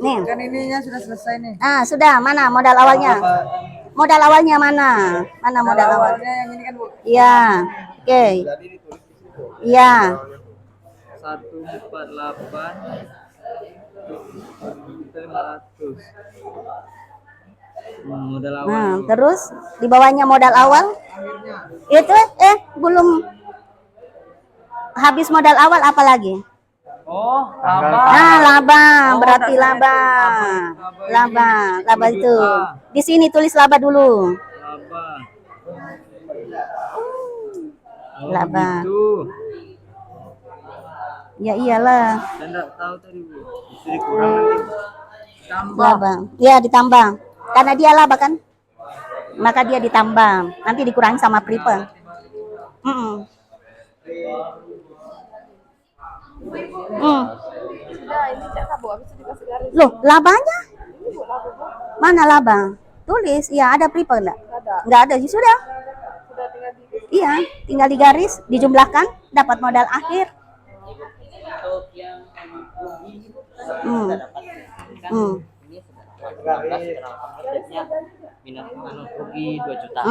Nih. Kan ininya sudah selesai nih. Ah, sudah. Mana modal awalnya? Modal awalnya mana? Mana modal awal? Awalnya yang ini kan Bu. Iya. Oke. Iya. 148 500. Modal awal. Nah, terus di bawahnya modal awal? Itu belum habis modal awal apa lagi? Oh, laba. Nah, laba, Oh, berarti dasarnya laba. Laba itu. Di sini tulis laba dulu. Laba. Oh, Laba. gitu. Ya iyalah. Saya nggak tahu tadi Bu. Itu dikurang nanti. Laba. Ya ditambah. Karena dia laba kan. Maka dia ditambah. Nanti dikurangi sama Pripe. Sudah, ini cak sabu habis itu dikasih garis. Loh, labanya? Ini buat apa Bu? Mana laba? Tulis. Iya, ada Pripe enggak? Ada. Enggak ada. Ya sudah. Sudah tinggal di Iya, tinggal digaris, dijumlahkan, dapat modal akhir. Untuk yang rugi Hmm. kita dapat kan Hmm. ini sudah 18 budgetnya minus rugi 2 juta.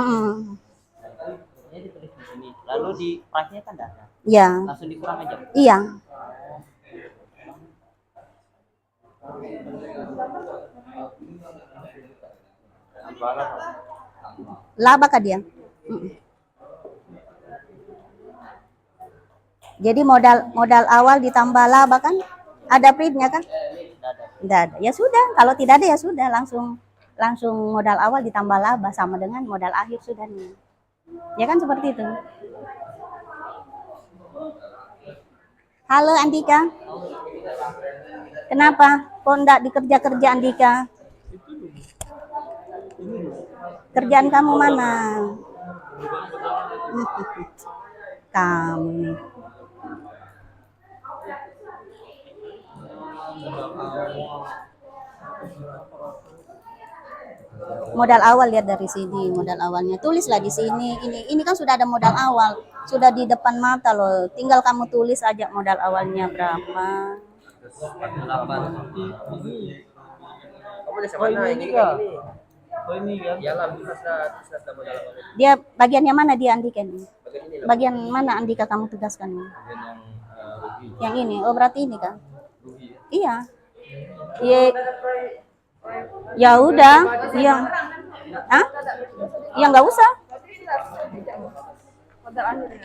Ini ditulis di sini. Lalu di price-nya kan enggak ada. Ya, Langsung dikurang aja. iya. Laba kah dia? Jadi modal awal ditambah laba kan? Ada pribnya kan? Tidak ada. Ya sudah, kalau tidak ada ya sudah langsung modal awal ditambah laba sama dengan modal akhir sudah nih. Ya kan seperti itu. Halo Andika. Kenapa? Kok enggak dikerja-kerja Andika? Kerjaan kamu mana? Kamu nih. Modal awal lihat dari sini, modal awalnya tulislah di sini. Ini kan sudah ada modal awal, sudah di depan mata loh. Tinggal kamu tulis aja modal awalnya berapa. Kamu dari mana ini kayak gini? Oh ini kan? Iyalah bisa sudah modal awal. Dia bagiannya mana dia Andika ini? Bagian ini loh. Bagian mana Andika kamu tugaskan ini? Yang ini. Oh berarti ini kan? Iya. Iya. Ya udah, iya. Hah? Ya nggak usah. modal akhirnya.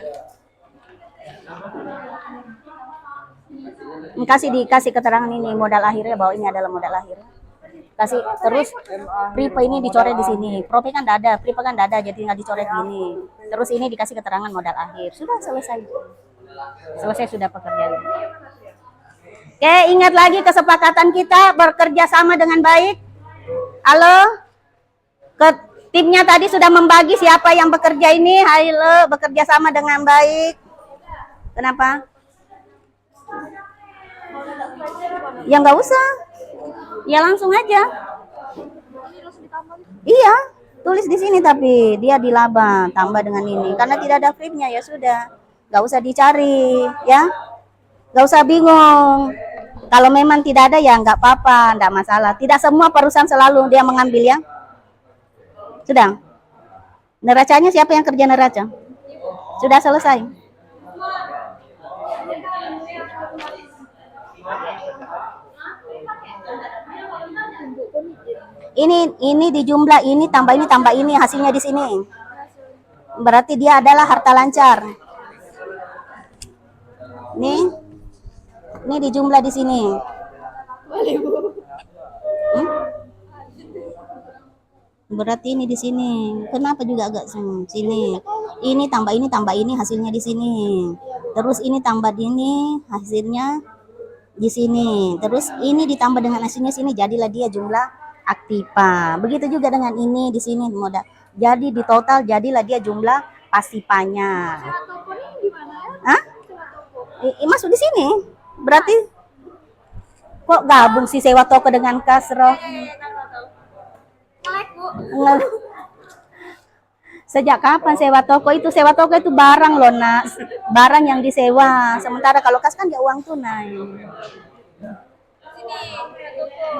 Dikasih keterangan ini modal akhirnya bahwa ini adalah modal akhir. Kasih terus Pripe ini dicoret di sini. Prope kan enggak ada, Pripe kan enggak ada, jadi tinggal dicoret gini. Terus ini dikasih keterangan modal akhir. Sudah selesai. Selesai sudah pekerjaan. Oke, ingat lagi kesepakatan kita bekerja sama dengan baik. Halo? Timnya tadi sudah membagi siapa yang bekerja ini. Halo, bekerja sama dengan baik. Kenapa? Ya nggak usah. Ya langsung aja. Iya, tulis di sini tapi dia dilaba tambah dengan ini. Karena tidak ada flipnya ya sudah. Nggak usah dicari, ya. Nggak usah bingung. Kalau memang tidak ada ya nggak apa-apa, nggak masalah. Tidak semua perusahaan selalu dia mengambil ya. Sudah. Neracanya siapa yang kerja neraca? Sudah selesai. Ini dijumlah ini tambah ini hasilnya di sini. Berarti dia adalah harta lancar. Ini dijumlah di sini. Berarti ini di sini. Kenapa juga agak sini? Ini tambah ini hasilnya di sini. Terus ini tambah ini hasilnya di sini. Terus ini ditambah dengan hasilnya sini, jadilah dia jumlah aktiva. Begitu juga dengan ini di sini modal. Jadi di total jadilah dia jumlah pasifanya. Hah? Masuk di sini. Berarti kok gabung si sewa toko dengan kasro? Sejak kapan sewa toko itu? Sewa toko itu barang loh nak, barang yang disewa. Sementara kalau kas kan dia uang tunai.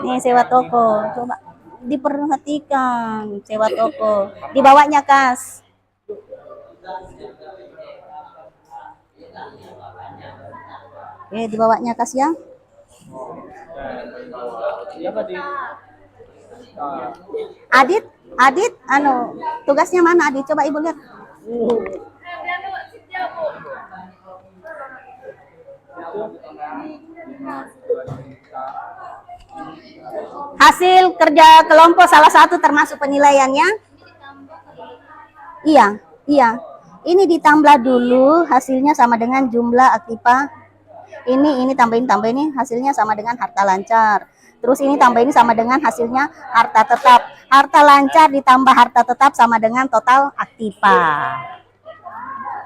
Nih sewa toko, coba diperhatikan sewa toko. Dibawanya kas. Oke, dibawanya kas ya. Adit, tugasnya mana Adit? Coba ibu lihat. Hasil kerja kelompok salah satu termasuk penilaiannya. Iya. Ini ditambah dulu hasilnya sama dengan jumlah aktiva Ini tambah ini hasilnya sama dengan harta lancar. Terus ini tambah ini sama dengan hasilnya harta tetap. Harta lancar ditambah harta tetap sama dengan total aktiva.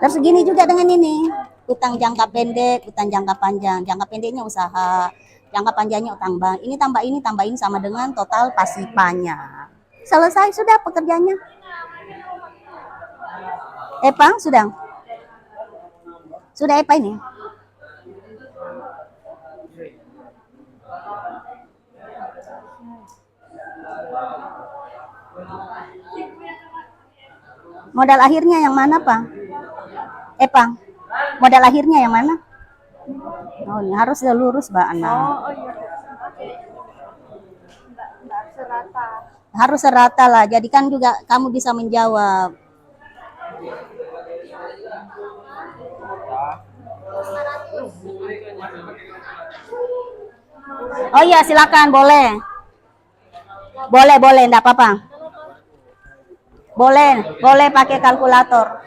Terus segini juga dengan ini. Utang jangka pendek, utang jangka panjang. Jangka pendeknya usaha, jangka panjangnya utang bank. Ini tambah ini sama dengan total pasifanya. Selesai sudah pekerjaannya. Epa sudah? Sudah Epa ini? Modal akhirnya yang mana, Pak? Pak, modal akhirnya yang mana? Oh, ini harus lurus, Mbak Ana. Oh iya. Enggak serata. Harus serata lah, jadi kan juga kamu bisa menjawab. Oh iya, silakan, boleh. Boleh, enggak apa-apa. Boleh pakai kalkulator.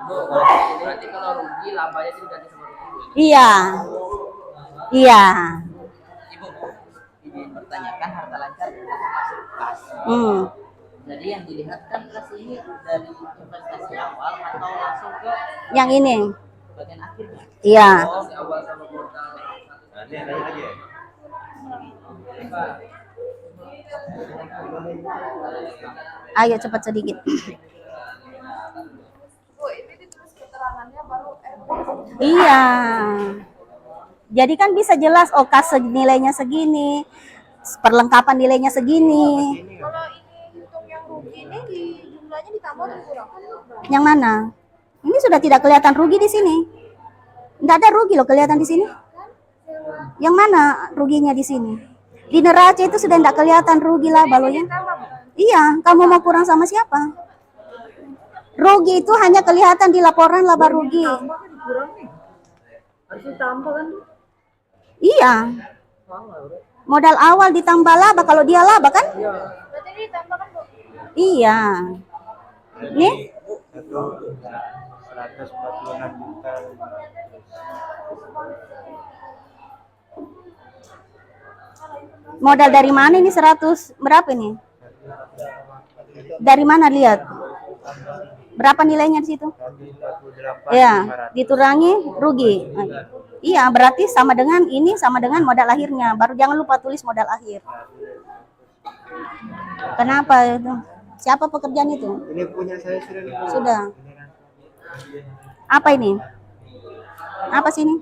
Berarti kalau rugi labanya itu diganti sama rugi. Iya. Iya. Ibu, izin bertanyakan harta lancar kita masuk kas. Jadi yang dilihat kan kas ini dari investasi awal atau langsung ke Yang ini. bagian akhirnya. Iya. Oh, di awal sama modal. Nah, ini ada lagi ya? Ayo cepat sedikit. Bu, ini ditulis keterangannya baru Iya. Jadi kan bisa jelas oh kas nilainya segini, perlengkapan nilainya segini. kalau ini hitung yang rugi ini di jumlahnya ditambah atau kurang? Yang mana? Ini sudah tidak kelihatan rugi di sini. Nggak ada rugi loh kelihatan di sini. Yang mana ruginya di sini? Di neraca itu sudah tidak kelihatan rugi lah balonya. Iya, kamu mau kurang sama siapa? Rugi itu hanya kelihatan di laporan laba rugi. Harus ditambah kan? Iya. Modal awal ditambah laba kalau dia laba kan? Berarti ini ditambah kan, Bu? Iya. Nih, Itu 146 juta. modal dari mana ini 100 berapa ini? Dari mana lihat? Berapa nilainya di situ? 148. Ya, dikurangi rugi. Iya, berarti sama dengan ini sama dengan modal akhirnya. Baru jangan lupa tulis modal akhir. Kenapa itu? Siapa pekerjaan itu? Ini punya saya sudah nih, Bu. Sudah. Ini kan. Apa ini? Apa sih ini?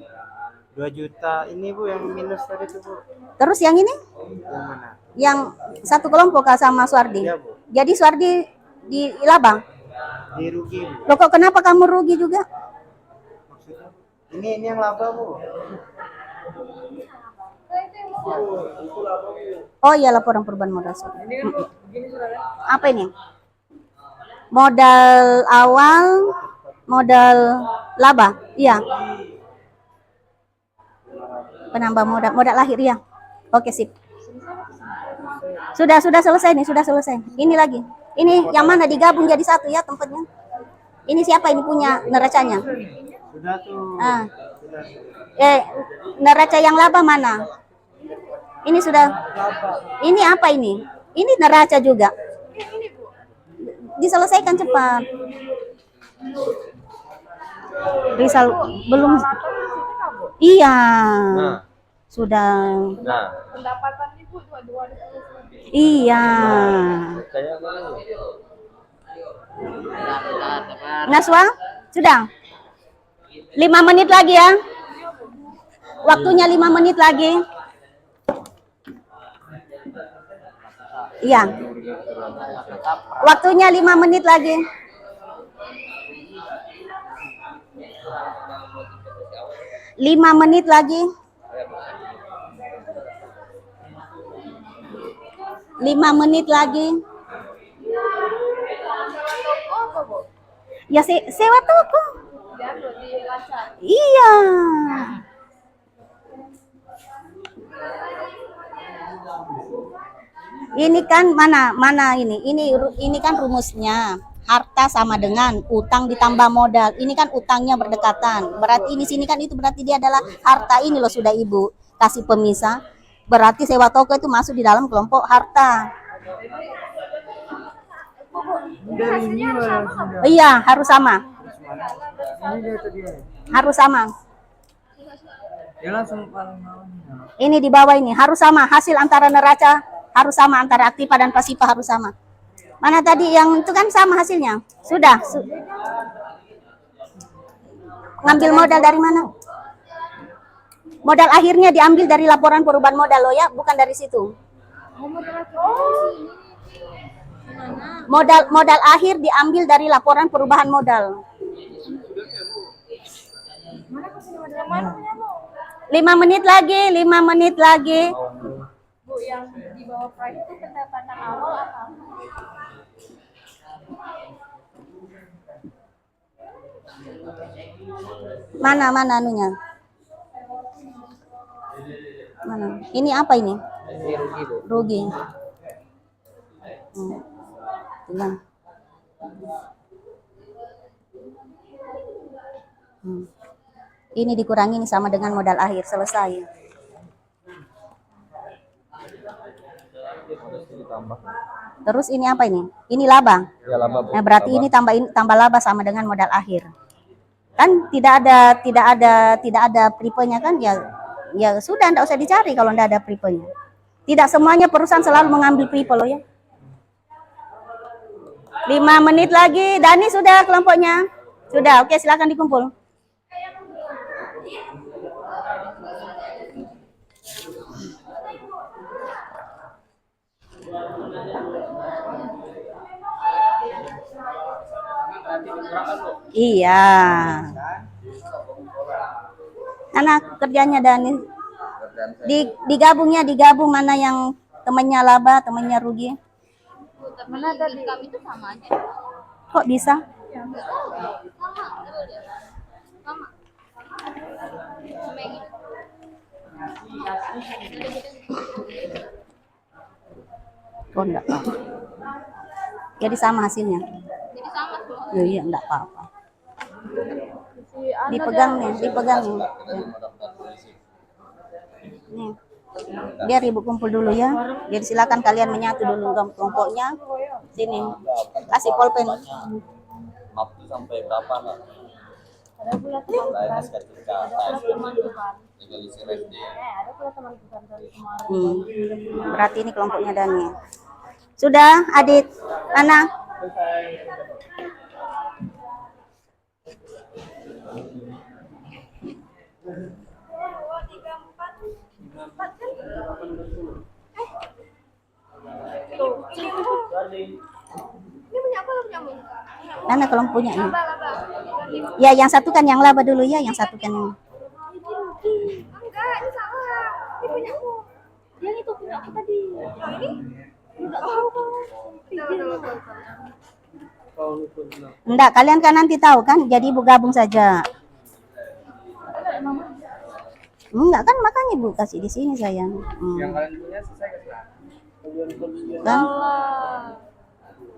2 juta ini Bu yang minus tadi tuh Bu. Terus yang ini? Yang mana? Yang satu kelompok kah sama Suardi? Iya, Bu. Jadi Suardi di laba? Di rugi Bu. Loh kok kenapa kamu rugi juga? Maksudnya ini yang laba Bu. Oh iya, laporan perubahan modal. Ini kan Bu, begini sudah kan? Apa ini? Modal awal, modal laba. Iya. Penambah modal akhir ya. Oke, sip. Sudah selesai nih, sudah selesai. Ini lagi. Ini yang mana digabung jadi satu ya tempatnya. Ini siapa ini punya neracanya? Sudah tuh. Ah. Sudah. Neraca yang laba mana? Ini sudah. Ini apa ini? Ini neraca juga. Diselesaikan cepat. Risal belum. Iya. Nah. Sudah. Nah, Pendapatan Ibu dua-dua ditulis. Iya. saya mau. Naswa? Sudah. 5 menit lagi ya. Waktunya 5 menit lagi. Iya. Waktunya 5 menit lagi. Lima menit lagi. 5 menit lagi. Oh, apa, Bu? Ya sewa toko. Diambil di lancar. Iya. Ini kan mana ini kan rumusnya. harta sama dengan utang ditambah modal. Ini kan utangnya berdekatan. Berarti di sini kan itu berarti dia adalah harta ini loh sudah Ibu kasih pemisah. Berarti sewa toko itu masuk di dalam kelompok harta. Dari ini lah sudah. Iya, harus sama. Ini dia tadi. Harus sama. Dia langsung paling bawahnya. Ini di bawah ini harus sama. Hasil antara neraca harus sama, antara aktiva dan pasifa harus sama. Mana tadi yang itu kan sama hasilnya? Sudah. Ngambil modal dari mana? Modal akhirnya diambil dari laporan perubahan modal loh ya, bukan dari situ. Modal akhir diambil dari laporan perubahan modal. 5 menit lagi, 5 menit lagi. Bu, yang di bawah proyek itu pendapatan awal apa? Mana anunya? Mana? Ini apa ini? Rugi. Bilang. Ini dikurangi ini sama dengan modal akhir, selesai. Terus ini apa ini? Ini laba. Ya, laba, Bu. Nah, berarti Laba. ini tambah laba sama dengan modal akhir. Kan tidak ada prepenya kan ya sudah enggak usah dicari kalau enggak ada prepenya. Tidak semuanya perusahaan selalu mengambil prepe loh ya. 5 menit lagi. Dani sudah kelompoknya? Sudah. Oke, silakan dikumpul. Iya. Anak kerjanya Dani. Digabung mana yang temannya laba, temannya rugi. Mana tadi? Kami itu sama aja. Kok bisa? Sama. Sama yang itu. Oh enggak apa. Jadi sama hasilnya. Jadi sama semua. Ya, iya enggak apa-apa. Si Ana Dipegang nih. Nih. Biar Ibu kumpul dulu ya. Jadi silakan kalian menyatu dulu kelompoknya. Sini. Kasih pulpen. Map itu sampai berapa nggak? ada pula teman Legalisir SD. ada pula teman-teman dari kemarin. Berarti ini kelompoknya Dani. Sudah, Adit, Ana. Ini punya apa punyamu? Mana kelompoknya ini? Laba. Ya, yang satu kan yang laba dulu ya, yang satu kan yang Enggak, ini salah. Ini punyamu. Yang itu punya aku tadi. Yang ini? Enggak tahu kok. enggak, kalian kan nanti tahu kan, jadi Ibu gabung saja. Enggak kan, makanya Ibu kasih di sini sayang. Yang kalian punya selesai kan? Kan?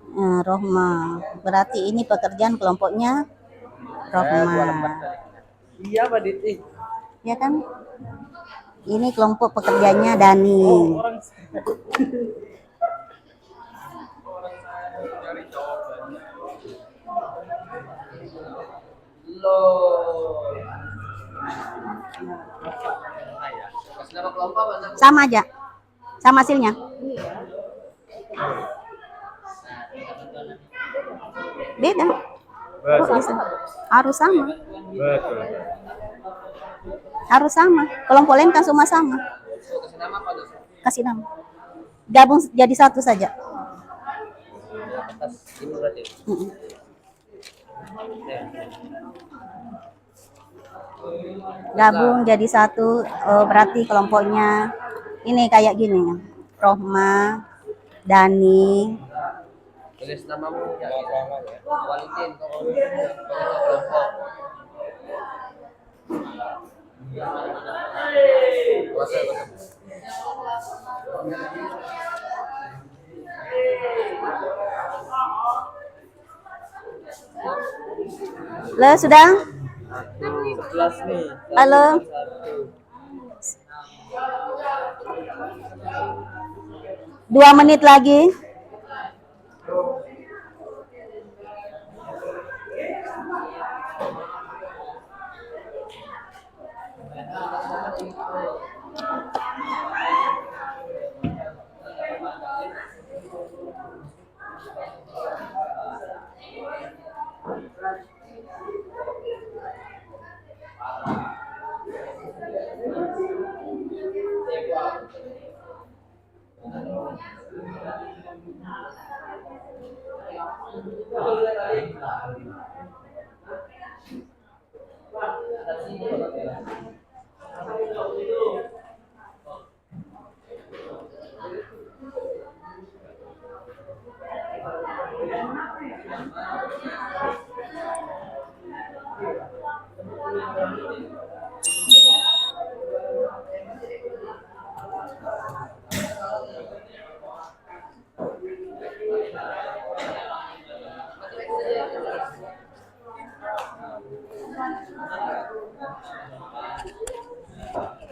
Nah, Rohma. Berarti ini pekerjaan kelompoknya Rohma. Iya, Pak Diti. Ya kan? Ini kelompok pekerjanya Dani. Sama aja. Sama hasilnya. Beda. Kok bisa? Harus sama. Betul. Harus sama. Kelompok lain kan semua sama. Kasih nama. Gabung jadi satu saja. Mm-mm. Gabung jadi satu, berarti kelompoknya ini kayak gini ya. Rohma, Dani, Tulis namamu ya. Walitin kelompok. Lo sudah? 11 nih. Halo. 2 menit lagi.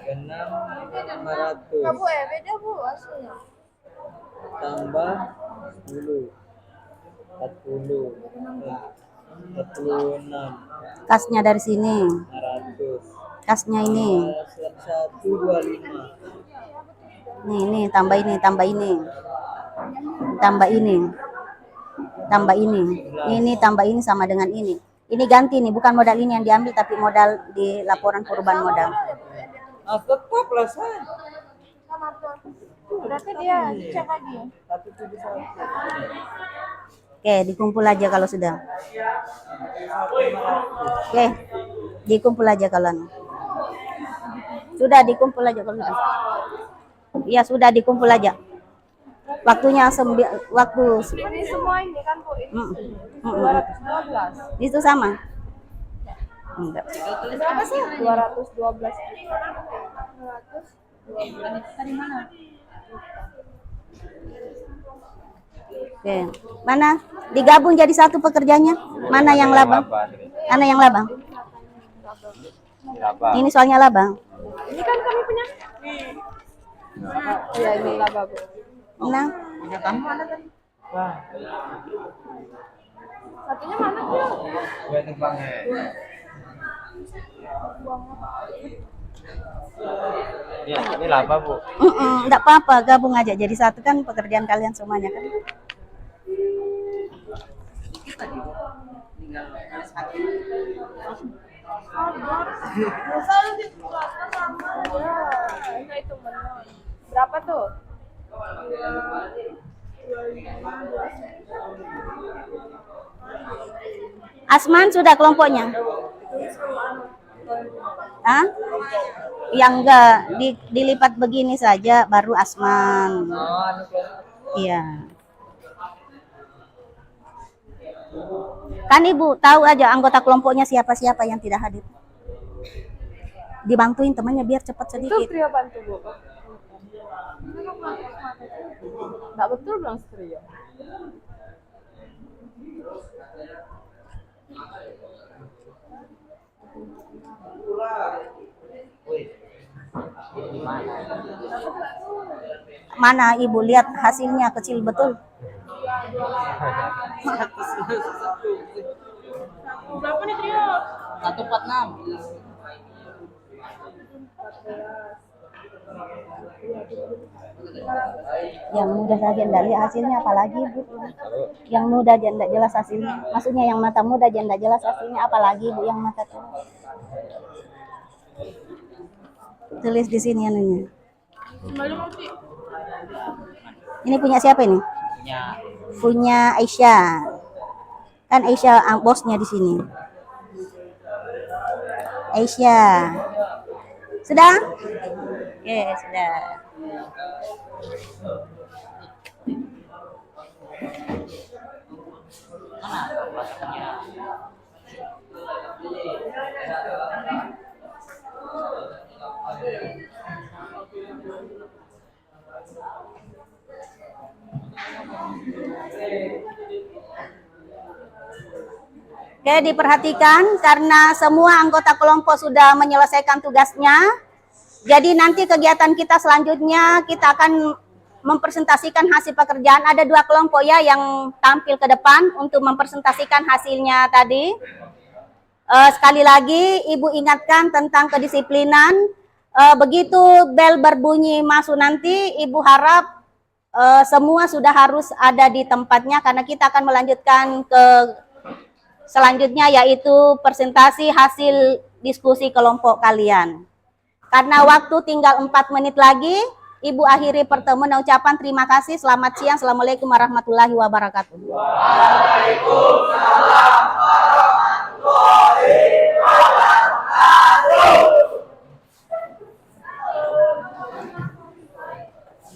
Genap 500 Bu, beda Bu aslinya. tambah 10 40 46 Kasnya dari sini. 500 Kasnya ini. 125 Nih, tambah ini, tambah ini. Tambah ini. Tambah ini. Ini tambah ini sama dengan ini. Ini ganti nih, bukan modal ini yang diambil tapi modal di laporan perubahan modal. tetap lah saya Sama tuh. Berarti dia cek lagi. 171 Oke, dikumpul aja kalau sudah. Oke, dikumpul aja kalau sudah dikumpul aja kalau sudah. Iya sudah dikumpul aja. Waktunya waktu. Ini semua ini kan Bu, ini 212. Itu sama. Enggak. Berapa sih? 212. 212. Dari mana? Oke. Mana? Digabung jadi satu pekerjanya? Mana yang labang? Mana yang labang? Ini soalnya labang. Ini kan kami punya. Iya, ini laba Bu. Nah, Punya kamu ada kan? Wah, Satunya mana Bu? gue terbangnya. Ya, ini laba Bu. enggak apa-apa, gabung aja jadi satu kan pekerjaan kalian semuanya kan. Nah, itu menon. Berapa tuh? Asman sudah kelompoknya? Hah? Yang enggak dilipat begini saja baru Asman. Iya. Kan Ibu tahu aja anggota kelompoknya siapa-siapa yang tidak hadir. Dibantuin temannya biar cepat Itu sedikit. Trio bantu Bu. Nggak betul bilang Trio. Mana Ibu lihat hasilnya kecil betul. Berapa nih Trio? 146 Yang mudah saja enggak lihat hasilnya apalagi Bu. Yang mudah aja enggak jelas hasilnya. Maksudnya yang mata muda aja enggak jelas hasilnya apalagi Bu yang mata tua. Tulis di sini anunya. Ini punya siapa ini? Punya Aisyah. Kan Aisyah bosnya di sini. Aisyah. Sudah? Oke, sudah. Oke, diperhatikan karena semua anggota kelompok sudah menyelesaikan tugasnya. Jadi nanti kegiatan kita selanjutnya kita akan mempresentasikan hasil pekerjaan. Ada 2 kelompok ya yang tampil ke depan untuk mempresentasikan hasilnya tadi. Sekali lagi Ibu ingatkan tentang kedisiplinan. Begitu bel berbunyi masuk nanti, Ibu harap semua sudah harus ada di tempatnya karena kita akan melanjutkan ke selanjutnya yaitu presentasi hasil diskusi kelompok kalian. Karena waktu tinggal 4 menit lagi, Ibu akhiri pertemuan dengan ucapan terima kasih. Selamat siang. Assalamualaikum warahmatullahi wabarakatuh. Waalaikumsalam.